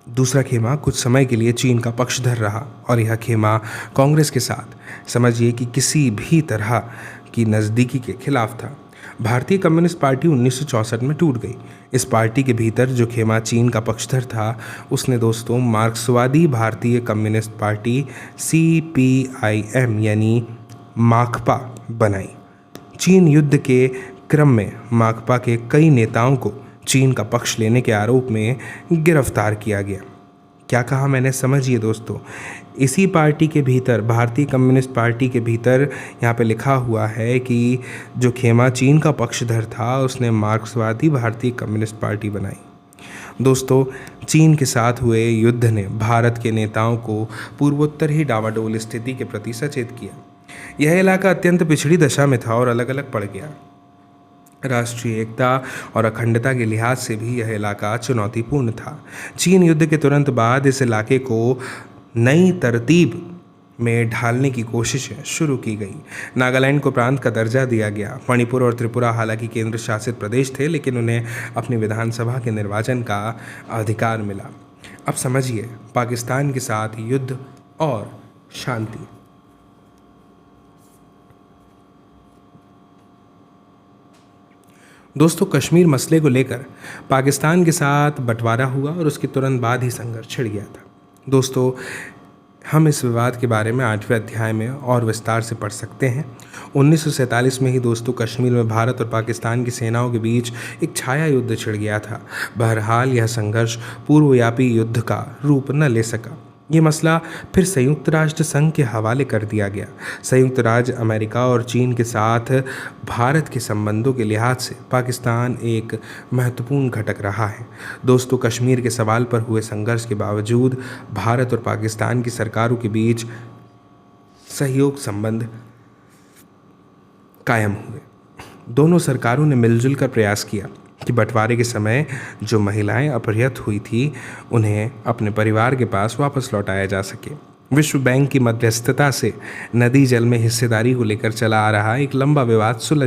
दूसरा खेमा कुछ समय के लिए चीन का पक्षधर रहा और यह खेमा कांग्रेस के साथ समझिए कि किसी भी तरह की नज़दीकी के खिलाफ था। भारतीय कम्युनिस्ट पार्टी 1964 में टूट गई। इस पार्टी के भीतर जो खेमा चीन का पक्षधर था, उसने दोस्तों मार्क्सवादी भारतीय कम्युनिस्ट पार्टी CPIM यानी माकपा बनाई। चीन युद्ध के क्रम में माकपा के कई नेताओं को चीन का पक्ष लेने के आरोप में गिरफ्तार किया गया। क्या कहा मैंने, समझिए दोस्तों, इसी पार्टी के भीतर, भारतीय कम्युनिस्ट पार्टी के भीतर यहाँ पे लिखा हुआ है कि जो खेमा चीन का पक्षधर था, उसने मार्क्सवादी भारतीय कम्युनिस्ट पार्टी बनाई। दोस्तों, चीन के साथ हुए युद्ध ने भारत के नेताओं को पूर्वोत्तर ही डावाडोल स्थिति के प्रति सचेत किया। यह इलाका अत्यंत पिछड़ी दशा में था और अलग अलग पड़ गया। राष्ट्रीय एकता और अखंडता के लिहाज से भी यह इलाका चुनौतीपूर्ण था। चीन युद्ध के तुरंत बाद इस इलाके को नई तरतीब में ढालने की कोशिशें शुरू की गई। नागालैंड को प्रांत का दर्जा दिया गया। मणिपुर और त्रिपुरा हालांकि केंद्र शासित प्रदेश थे, लेकिन उन्हें अपनी विधानसभा के निर्वाचन का अधिकार मिला। अब समझिए पाकिस्तान के साथ युद्ध और शांति। दोस्तों, कश्मीर मसले को लेकर पाकिस्तान के साथ बंटवारा हुआ और उसके तुरंत बाद ही संघर्ष छिड़ गया था। दोस्तों, हम इस विवाद के बारे में 8वें अध्याय में और विस्तार से पढ़ सकते हैं। 1947 में ही दोस्तों कश्मीर में भारत और पाकिस्तान की सेनाओं के बीच एक छाया युद्ध छिड़ गया था। बहरहाल यह संघर्ष पूर्वव्यापी युद्ध का रूप न ले सका। ये मसला फिर संयुक्त राष्ट्र संघ के हवाले कर दिया गया। संयुक्त राज्य अमेरिका और चीन के साथ भारत के संबंधों के लिहाज से पाकिस्तान एक महत्वपूर्ण घटक रहा है। दोस्तों, कश्मीर के सवाल पर हुए संघर्ष के बावजूद भारत और पाकिस्तान की सरकारों के बीच सहयोग संबंध कायम हुए। दोनों सरकारों ने मिलजुल कर प्रयास किया कि बंटवारे के समय जो महिलाएं अपहृत हुई थी उन्हें अपने परिवार के पास वापस लौटाया जा सके। विश्व बैंक की मध्यस्थता से नदी जल में हिस्सेदारी को लेकर चला आ रहा एक लंबा विवाद सुलझा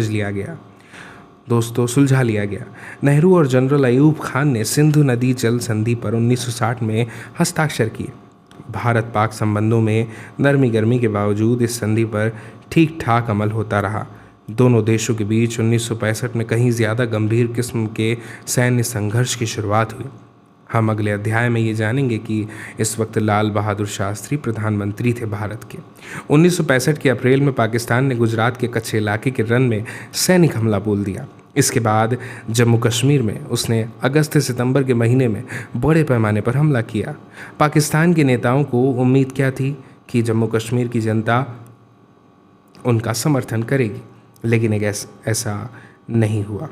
लिया गया। नेहरू और जनरल अयूब खान ने सिंधु नदी जल संधि पर 1960 में हस्ताक्षर किए। भारत पाक संबंधों में नरमी गर्मी के बावजूद इस संधि पर ठीक ठाक अमल होता रहा। दोनों देशों के बीच 1965 में कहीं ज़्यादा गंभीर किस्म के सैन्य संघर्ष की शुरुआत हुई। हम अगले अध्याय में ये जानेंगे कि इस वक्त लाल बहादुर शास्त्री प्रधानमंत्री थे भारत के। 1965 के अप्रैल में पाकिस्तान ने गुजरात के कच्छ इलाके के रन में सैनिक हमला बोल दिया। इसके बाद जम्मू कश्मीर में उसने अगस्त से सितंबर के महीने में बड़े पैमाने पर हमला किया। पाकिस्तान के नेताओं को उम्मीद क्या थी कि जम्मू कश्मीर की जनता उनका समर्थन करेगी, लेकिन ऐसा नहीं हुआ।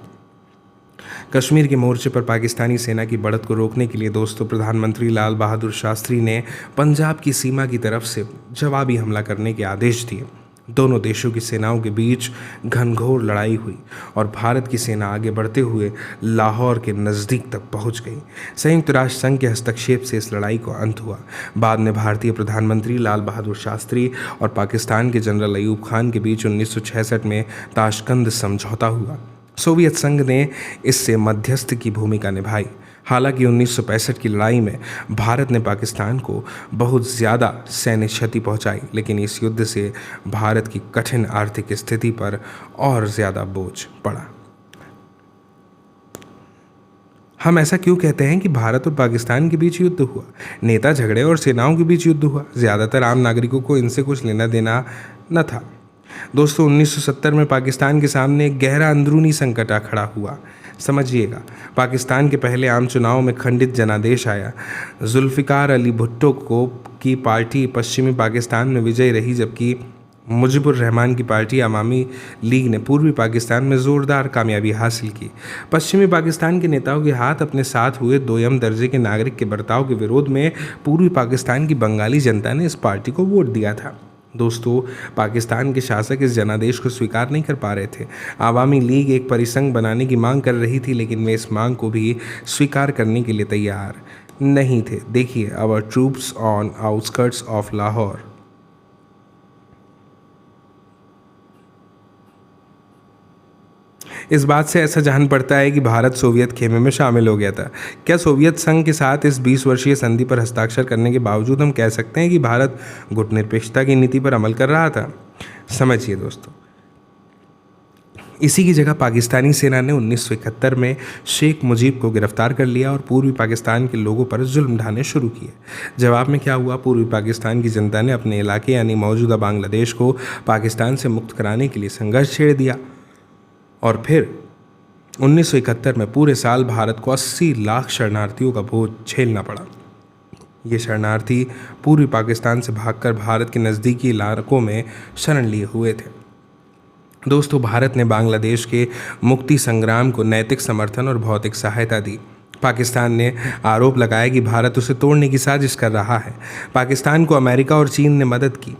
कश्मीर के मोर्चे पर पाकिस्तानी सेना की बढ़त को रोकने के लिए दोस्तों प्रधानमंत्री लाल बहादुर शास्त्री ने पंजाब की सीमा की तरफ से जवाबी हमला करने के आदेश दिए। दोनों देशों की सेनाओं के बीच घनघोर लड़ाई हुई और भारत की सेना आगे बढ़ते हुए लाहौर के नज़दीक तक पहुंच गई। संयुक्त राष्ट्र संघ के हस्तक्षेप से इस लड़ाई को अंत हुआ। बाद में भारतीय प्रधानमंत्री लाल बहादुर शास्त्री और पाकिस्तान के जनरल अयूब खान के बीच 1966 में ताशकंद समझौता हुआ। सोवियत संघ ने इससे मध्यस्थ की भूमिका निभाई। हालांकि 1965 की लड़ाई में भारत ने पाकिस्तान को बहुत ज़्यादा सैन्य क्षति पहुंचाई, लेकिन इस युद्ध से भारत की कठिन आर्थिक स्थिति पर और ज़्यादा बोझ पड़ा। हम ऐसा क्यों कहते हैं कि भारत और पाकिस्तान के बीच युद्ध हुआ? नेता झगड़े और सेनाओं के बीच युद्ध हुआ। ज़्यादातर आम नागरिकों को इनसे कुछ लेना देना न था। दोस्तों, 1970 में पाकिस्तान के सामने एक गहरा अंदरूनी संकट आ खड़ा हुआ। समझिएगा, पाकिस्तान के पहले आम चुनाव में खंडित जनादेश आया। जुल्फ़िकार अली भुट्टो की पार्टी पश्चिमी पाकिस्तान में विजयी रही, जबकि मुजीबुर रहमान की पार्टी अवामी लीग ने पूर्वी पाकिस्तान में ज़ोरदार कामयाबी हासिल की। पश्चिमी पाकिस्तान के नेताओं के हाथ अपने साथ हुए दोयम दर्जे के नागरिक के बर्ताव के विरोध में पूर्वी पाकिस्तान की बंगाली जनता ने इस पार्टी को वोट दिया था। दोस्तों, पाकिस्तान के शासक इस जनादेश को स्वीकार नहीं कर पा रहे थे। अवामी लीग एक परिसंघ बनाने की मांग कर रही थी, लेकिन वे इस मांग को भी स्वीकार करने के लिए तैयार नहीं थे। देखिए, our troops on outskirts of Lahore. इस बात से ऐसा जान पड़ता है कि भारत सोवियत खेमे में शामिल हो गया था। क्या सोवियत संघ के साथ इस 20 वर्षीय संधि पर हस्ताक्षर करने के बावजूद हम कह सकते हैं कि भारत गुटनिरपेक्षता की नीति पर अमल कर रहा था? समझिए दोस्तों, इसी की जगह पाकिस्तानी सेना ने 1971 में शेख मुजीब को गिरफ्तार कर लिया और पूर्वी पाकिस्तान के लोगों पर जुल्म ढाने शुरू किए। जवाब में क्या हुआ? पूर्वी पाकिस्तान की जनता ने अपने इलाके यानी मौजूदा बांग्लादेश को पाकिस्तान से मुक्त कराने के लिए संघर्ष छेड़ दिया और फिर 1971 में पूरे साल भारत को 80 लाख शरणार्थियों का बोझ झेलना पड़ा। ये शरणार्थी पूर्वी पाकिस्तान से भागकर भारत के नज़दीकी इलाकों में शरण लिए हुए थे। दोस्तों, भारत ने बांग्लादेश के मुक्ति संग्राम को नैतिक समर्थन और भौतिक सहायता दी। पाकिस्तान ने आरोप लगाया कि भारत उसे तोड़ने की साजिश कर रहा है। पाकिस्तान को अमेरिका और चीन ने मदद की।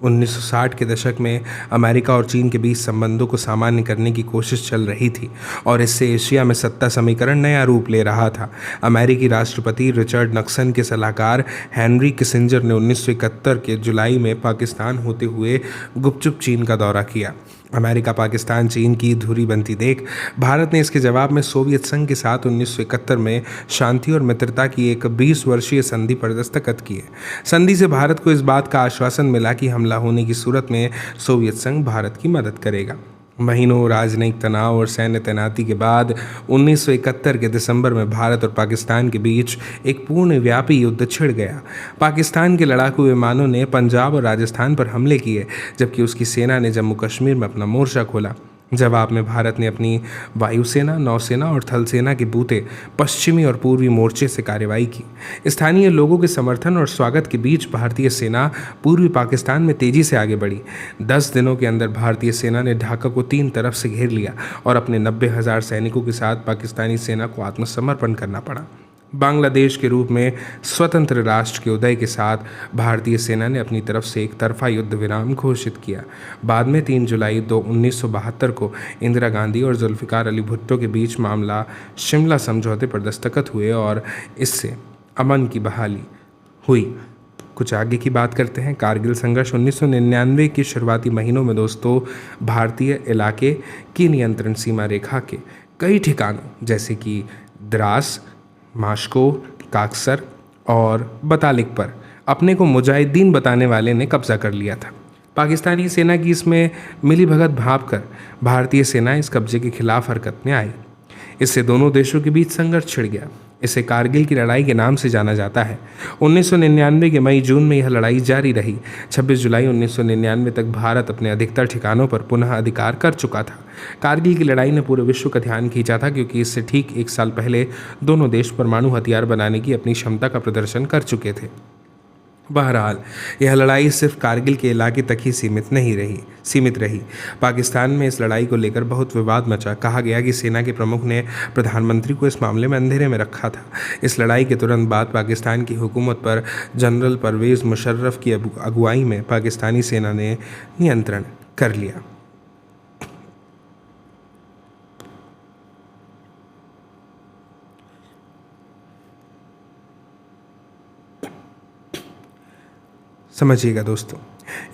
1960 के दशक में अमेरिका और चीन के बीच संबंधों को सामान्य करने की कोशिश चल रही थी और इससे एशिया में सत्ता समीकरण नया रूप ले रहा था। अमेरिकी राष्ट्रपति रिचर्ड नक्सन के सलाहकार हेनरी किसिंजर ने 1971 के जुलाई में पाकिस्तान होते हुए गुपचुप चीन का दौरा किया। अमेरिका पाकिस्तान चीन की धुरी बनती देख भारत ने इसके जवाब में सोवियत संघ के साथ 1971 में शांति और मित्रता की एक 20 वर्षीय संधि पर दस्तखत किए। संधि से भारत को इस बात का आश्वासन मिला कि हमला होने की सूरत में सोवियत संघ भारत की मदद करेगा। महीनों राजनयिक तनाव और सैन्य तैनाती के बाद 1971 के दिसंबर में भारत और पाकिस्तान के बीच एक पूर्णव्यापी युद्ध छिड़ गया। पाकिस्तान के लड़ाकू विमानों ने पंजाब और राजस्थान पर हमले किए, जबकि उसकी सेना ने जम्मू कश्मीर में अपना मोर्चा खोला। जवाब में भारत ने अपनी वायुसेना, नौसेना और थल सेना के बूते पश्चिमी और पूर्वी मोर्चे से कार्रवाई की। स्थानीय लोगों के समर्थन और स्वागत के बीच भारतीय सेना पूर्वी पाकिस्तान में तेजी से आगे बढ़ी। 10 दिनों के अंदर भारतीय सेना ने ढाका को 3 तरफ से घेर लिया और अपने 90,000 सैनिकों के साथ पाकिस्तानी सेना को आत्मसमर्पण करना पड़ा। बांग्लादेश के रूप में स्वतंत्र राष्ट्र के उदय के साथ भारतीय सेना ने अपनी तरफ से एक तरफा युद्ध विराम घोषित किया। बाद में 3 जुलाई 1972 को इंदिरा गांधी और जुल्फ़िकार अली भुट्टो के बीच मामला शिमला समझौते पर दस्तखत हुए और इससे अमन की बहाली हुई। कुछ आगे की बात करते हैं। कारगिल संघर्ष 1999 के शुरुआती महीनों में दोस्तों भारतीय इलाके की नियंत्रण सीमा रेखा के कई ठिकानों जैसे कि द्रास, मास्को, काक्सर और बतालिक पर अपने को मुजाहिदीन बताने वाले ने कब्जा कर लिया था। पाकिस्तानी सेना की इसमें मिलीभगत भांप कर भारतीय सेना इस कब्जे के खिलाफ हरकत में आई। इससे दोनों देशों के बीच संघर्ष छिड़ गया। इसे कारगिल की लड़ाई के नाम से जाना जाता है। 1999 के मई जून में यह लड़ाई जारी रही। 26 जुलाई 1999 तक भारत अपने अधिकतर ठिकानों पर पुनः अधिकार कर चुका था। कारगिल की लड़ाई ने पूरे विश्व का ध्यान खींचा था, क्योंकि इससे ठीक 1 साल पहले दोनों देश परमाणु हथियार बनाने की अपनी क्षमता का प्रदर्शन कर चुके थे। बहरहाल यह लड़ाई सिर्फ कारगिल के इलाके तक ही सीमित रही। पाकिस्तान में इस लड़ाई को लेकर बहुत विवाद मचा। कहा गया कि सेना के प्रमुख ने प्रधानमंत्री को इस मामले में अंधेरे में रखा था। इस लड़ाई के तुरंत बाद पाकिस्तान की हुकूमत पर जनरल परवेज़ मुशर्रफ की अगुवाई में पाकिस्तानी सेना ने नियंत्रण कर लिया। समझिएगा दोस्तों,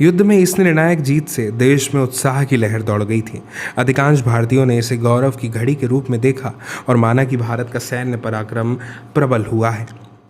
युद्ध में इस निर्णायक जीत से देश में उत्साह की लहर दौड़ गई थी। अधिकांश भारतीयों ने इसे गौरव की घड़ी के रूप में देखा और माना कि भारत का सैन्य पराक्रम प्रबल हुआ है।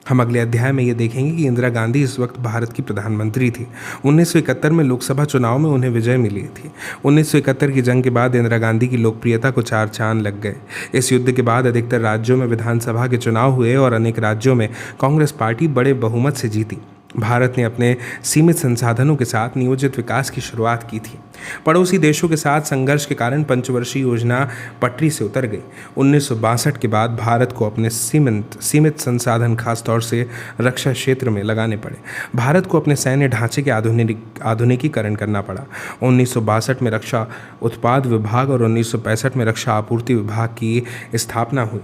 हम अगले अध्याय में ये देखेंगे कि इंदिरा गांधी इस वक्त भारत की प्रधानमंत्री थी। 1971 में लोकसभा चुनाव में उन्हें विजय मिली थी। 1971 की जंग के बाद इंदिरा गांधी की लोकप्रियता को 4 चांद लग गए। इस युद्ध के बाद अधिकतर राज्यों में विधानसभा के चुनाव हुए और अनेक राज्यों में कांग्रेस पार्टी बड़े बहुमत से जीती। भारत ने अपने सीमित संसाधनों के साथ नियोजित विकास की शुरुआत की थी। पड़ोसी देशों के साथ संघर्ष के कारण पंचवर्षीय योजना पटरी से उतर गई। 1962 के बाद भारत को अपने सीमित संसाधन खासतौर से रक्षा क्षेत्र में लगाने पड़े। भारत को अपने सैन्य ढांचे के आधुनिकीकरण करना पड़ा। 1962 में रक्षा उत्पाद विभाग और 1965 में रक्षा आपूर्ति विभाग की स्थापना हुई।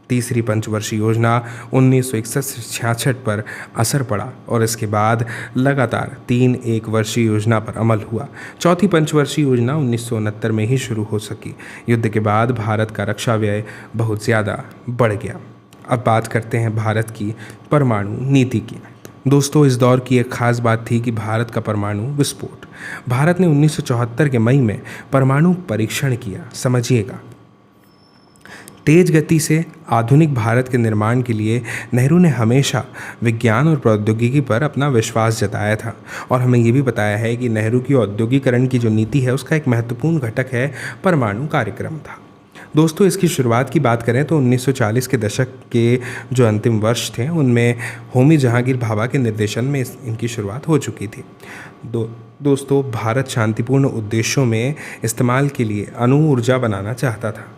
तीसरी पंचवर्षीय योजना 1961-66 पर असर पड़ा और इसके बाद लगातार 3 एक वर्षीय योजना पर अमल हुआ। चौथी पंचवर्षीय योजना 1969 में ही शुरू हो सकी। युद्ध के बाद भारत का रक्षा व्यय बहुत ज़्यादा बढ़ गया। अब बात करते हैं भारत की परमाणु नीति की। दोस्तों, इस दौर की एक खास बात थी कि भारत का परमाणु विस्फोट। भारत ने 1974 के मई में परमाणु परीक्षण किया। समझिएगा, तेज गति से आधुनिक भारत के निर्माण के लिए नेहरू ने हमेशा विज्ञान और प्रौद्योगिकी पर अपना विश्वास जताया था और हमें ये भी बताया है कि नेहरू की औद्योगिकरण की जो नीति है उसका एक महत्वपूर्ण घटक है परमाणु कार्यक्रम था। दोस्तों, इसकी शुरुआत की बात करें तो 1940 के दशक के जो अंतिम वर्ष थे उनमें होमी जहांगीर भाभा के निर्देशन में इनकी शुरुआत हो चुकी थी। दोस्तों, भारत शांतिपूर्ण उद्देश्यों में इस्तेमाल के लिए अणु ऊर्जा बनाना चाहता था।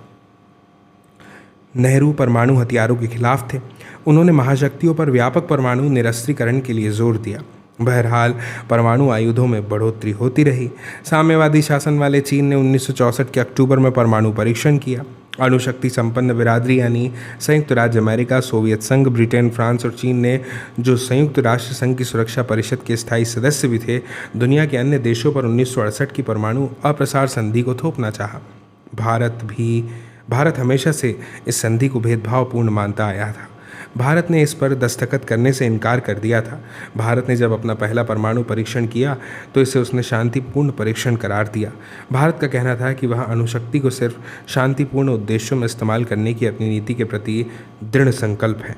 नेहरू परमाणु हथियारों के खिलाफ थे। उन्होंने महाशक्तियों पर व्यापक परमाणु निरस्त्रीकरण के लिए जोर दिया। बहरहाल परमाणु आयुधों में बढ़ोतरी होती रही। साम्यवादी शासन वाले चीन ने 1964 के अक्टूबर में परमाणु परीक्षण किया अणुशक्ति संपन्न बिरादरी यानी संयुक्त राज्य अमेरिका, सोवियत संघ, ब्रिटेन, फ्रांस और चीन ने, जो संयुक्त राष्ट्र संघ की सुरक्षा परिषद के स्थायी सदस्य भी थे, दुनिया के अन्य देशों पर 1968 की परमाणु अप्रसार संधि को थोपना चाहा। भारत हमेशा से इस संधि को भेदभावपूर्ण मानता आया था। भारत ने इस पर दस्तखत करने से इनकार कर दिया था। भारत ने जब अपना पहला परमाणु परीक्षण किया तो इसे उसने शांतिपूर्ण परीक्षण करार दिया। भारत का कहना था कि वह अणुशक्ति को सिर्फ शांतिपूर्ण उद्देश्यों में इस्तेमाल करने की अपनी नीति के प्रति दृढ़ संकल्प है।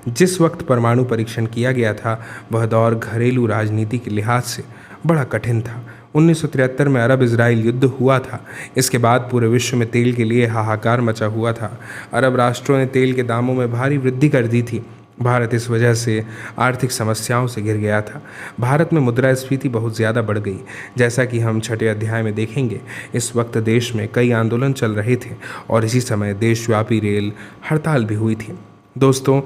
जिस वक्त परमाणु परीक्षण किया गया था वह दौर घरेलू राजनीति के लिहाज से बड़ा कठिन था। 1973 में अरब इजराइल युद्ध हुआ था। इसके बाद पूरे विश्व में तेल के लिए हाहाकार मचा हुआ था। अरब राष्ट्रों ने तेल के दामों में भारी वृद्धि कर दी थी। भारत इस वजह से आर्थिक समस्याओं से घिर गया था। भारत में मुद्रास्फीति बहुत ज़्यादा बढ़ गई, जैसा कि हम 6ठे अध्याय में देखेंगे। इस वक्त देश में कई आंदोलन चल रहे थे और इसी समय देशव्यापी रेल हड़ताल भी हुई थी। दोस्तों,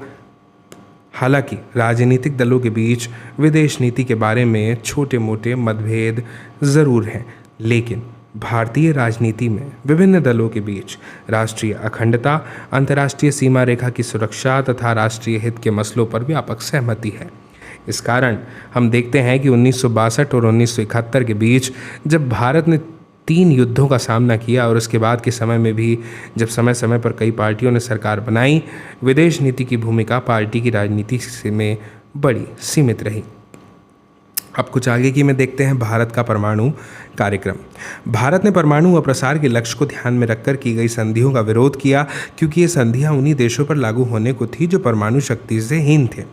हालांकि राजनीतिक दलों के बीच विदेश नीति के बारे में छोटे मोटे मतभेद ज़रूर हैं, लेकिन भारतीय राजनीति में विभिन्न दलों के बीच राष्ट्रीय अखंडता, अंतर्राष्ट्रीय सीमा रेखा की सुरक्षा तथा राष्ट्रीय हित के मसलों पर व्यापक सहमति है। इस कारण हम देखते हैं कि 1962 और 1971 के बीच जब भारत ने 3 युद्धों का सामना किया और उसके बाद के समय में भी जब समय समय पर कई पार्टियों ने सरकार बनाई, विदेश नीति की भूमिका पार्टी की राजनीति में बड़ी सीमित रही। अब कुछ आगे की में देखते हैं भारत का परमाणु कार्यक्रम। भारत ने परमाणु अप्रसार के लक्ष्य को ध्यान में रखकर की गई संधियों का विरोध किया, क्योंकि ये संधियां उन्हीं देशों पर लागू होने को थी जो परमाणु शक्ति से हीन थे।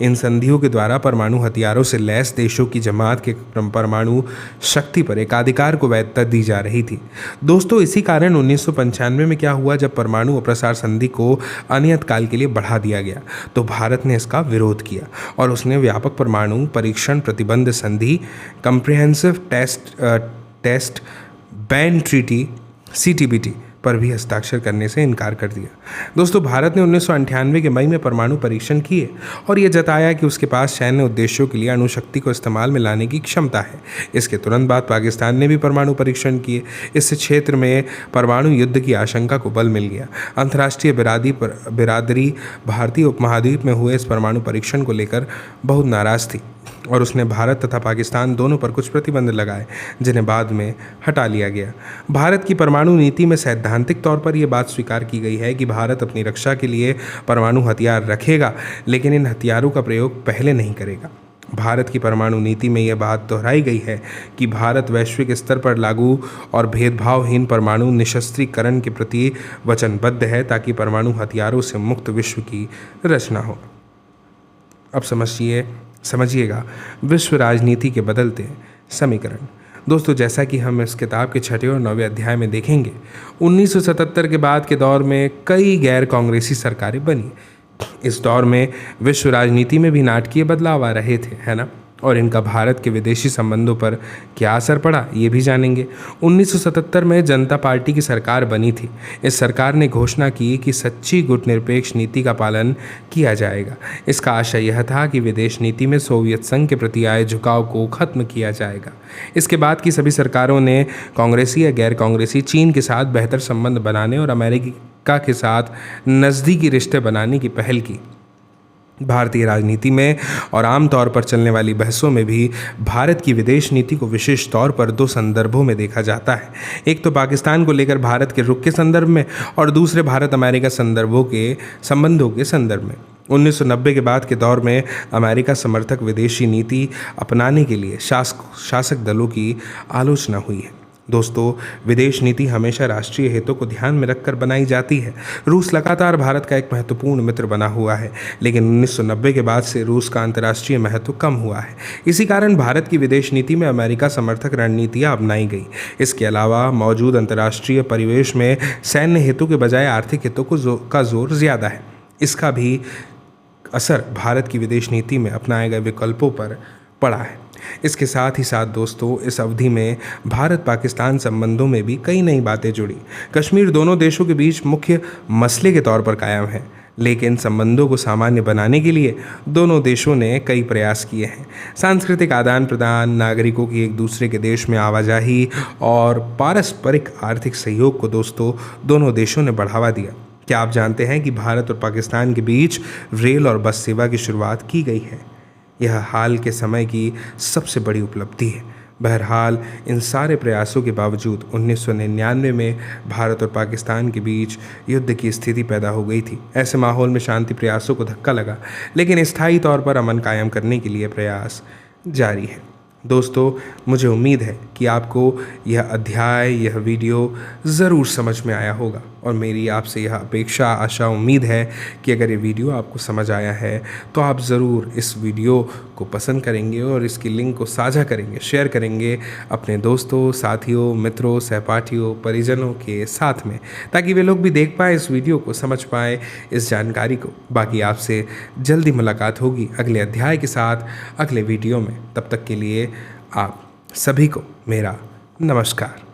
इन संधियों के द्वारा परमाणु हथियारों से लैस देशों की जमात के परमाणु शक्ति पर एकाधिकार को वैधता दी जा रही थी। दोस्तों, इसी कारण 1995 में क्या हुआ, जब परमाणु अप्रसार संधि को अनियत काल के लिए बढ़ा दिया गया तो भारत ने इसका विरोध किया और उसने व्यापक परमाणु परीक्षण प्रतिबंध संधि, comprehensive test ban treaty CTBT पर भी हस्ताक्षर करने से इनकार कर दिया। दोस्तों, भारत ने 1998 के मई में परमाणु परीक्षण किए और ये जताया कि उसके पास सैन्य उद्देश्यों के लिए अणुशक्ति को इस्तेमाल में लाने की क्षमता है। इसके तुरंत बाद पाकिस्तान ने भी परमाणु परीक्षण किए। इससे क्षेत्र में परमाणु युद्ध की आशंका को बल मिल गया। अंतर्राष्ट्रीय बिरादरी भारतीय उपमहाद्वीप में हुए इस परमाणु परीक्षण को लेकर बहुत नाराज थी और उसने भारत तथा पाकिस्तान दोनों पर कुछ प्रतिबंध लगाए, जिन्हें बाद में हटा लिया गया। भारत की परमाणु नीति में सैद्धांतिक तौर पर यह बात स्वीकार की गई है कि भारत अपनी रक्षा के लिए परमाणु हथियार रखेगा, लेकिन इन हथियारों का प्रयोग पहले नहीं करेगा। भारत की परमाणु नीति में यह बात दोहराई गई है कि भारत वैश्विक स्तर पर लागू और भेदभावहीन परमाणु निशस्त्रीकरण के प्रति वचनबद्ध है, ताकि परमाणु हथियारों से मुक्त विश्व की रचना हो। अब समझिएगा विश्व राजनीति के बदलते समीकरण। दोस्तों, जैसा कि हम इस किताब के 6ठे और 9वें अध्याय में देखेंगे, 1977 के बाद के दौर में कई गैर कांग्रेसी सरकारें बनी। इस दौर में विश्व राजनीति में भी नाटकीय बदलाव आ रहे थे, है ना, और इनका भारत के विदेशी संबंधों पर क्या असर पड़ा ये भी जानेंगे। 1977 में जनता पार्टी की सरकार बनी थी। इस सरकार ने घोषणा की कि सच्ची गुटनिरपेक्ष नीति का पालन किया जाएगा। इसका आशय यह था कि विदेश नीति में सोवियत संघ के प्रति आए झुकाव को खत्म किया जाएगा। इसके बाद की सभी सरकारों ने कांग्रेसी या गैर कांग्रेसी चीन के साथ बेहतर संबंध बनाने और अमेरिका के साथ नज़दीकी रिश्ते बनाने की पहल की। भारतीय राजनीति में और आमतौर पर चलने वाली बहसों में भी भारत की विदेश नीति को विशेष तौर पर 2 संदर्भों में देखा जाता है। एक तो पाकिस्तान को लेकर भारत के रुख के संदर्भ में और दूसरे भारत अमेरिका संबंधों के संदर्भ में। 1990 के बाद के दौर में अमेरिका समर्थक विदेशी नीति अपनाने के लिए शासक दलों की आलोचना हुई है। दोस्तों, विदेश नीति हमेशा राष्ट्रीय हितों को ध्यान में रखकर बनाई जाती है। रूस लगातार भारत का एक महत्वपूर्ण मित्र बना हुआ है, लेकिन 1990 के बाद से रूस का अंतर्राष्ट्रीय महत्व कम हुआ है। इसी कारण भारत की विदेश नीति में अमेरिका समर्थक रणनीतियाँ अपनाई गई। इसके अलावा मौजूद अंतर्राष्ट्रीय परिवेश में सैन्य हितों के बजाय आर्थिक हितों का जोर ज़्यादा है। इसका भी असर भारत की विदेश नीति में अपनाए गए विकल्पों पर पड़ा है। इसके साथ ही साथ दोस्तों, इस अवधि में भारत पाकिस्तान संबंधों में भी कई नई बातें जुड़ी। कश्मीर दोनों देशों के बीच मुख्य मसले के तौर पर कायम है। लेकिन संबंधों को सामान्य बनाने के लिए दोनों देशों ने कई प्रयास किए हैं। सांस्कृतिक आदान प्रदान, नागरिकों की एक दूसरे के देश में आवाजाही और पारस्परिक आर्थिक सहयोग को दोस्तों दोनों देशों ने बढ़ावा दिया। क्या आप जानते हैं कि भारत और पाकिस्तान के बीच रेल और बस सेवा की शुरुआत की गई है? यह हाल के समय की सबसे बड़ी उपलब्धि है। बहरहाल इन सारे प्रयासों के बावजूद 1999 में भारत और पाकिस्तान के बीच युद्ध की स्थिति पैदा हो गई थी। ऐसे माहौल में शांति प्रयासों को धक्का लगा, लेकिन स्थायी तौर पर अमन कायम करने के लिए प्रयास जारी है। दोस्तों, मुझे उम्मीद है कि आपको यह अध्याय, यह वीडियो ज़रूर समझ में आया होगा और मेरी आपसे यह अपेक्षा, आशा, उम्मीद है कि अगर ये वीडियो आपको समझ आया है तो आप ज़रूर इस वीडियो को पसंद करेंगे और इसकी लिंक को साझा करेंगे, शेयर करेंगे अपने दोस्तों, साथियों, मित्रों, सहपाठियों, परिजनों के साथ में, ताकि वे लोग भी देख पाएँ इस वीडियो को, समझ पाएँ इस जानकारी को। बाकी आपसे जल्दी मुलाकात होगी अगले अध्याय के साथ, अगले वीडियो में। तब तक के लिए आप सभी को मेरा नमस्कार।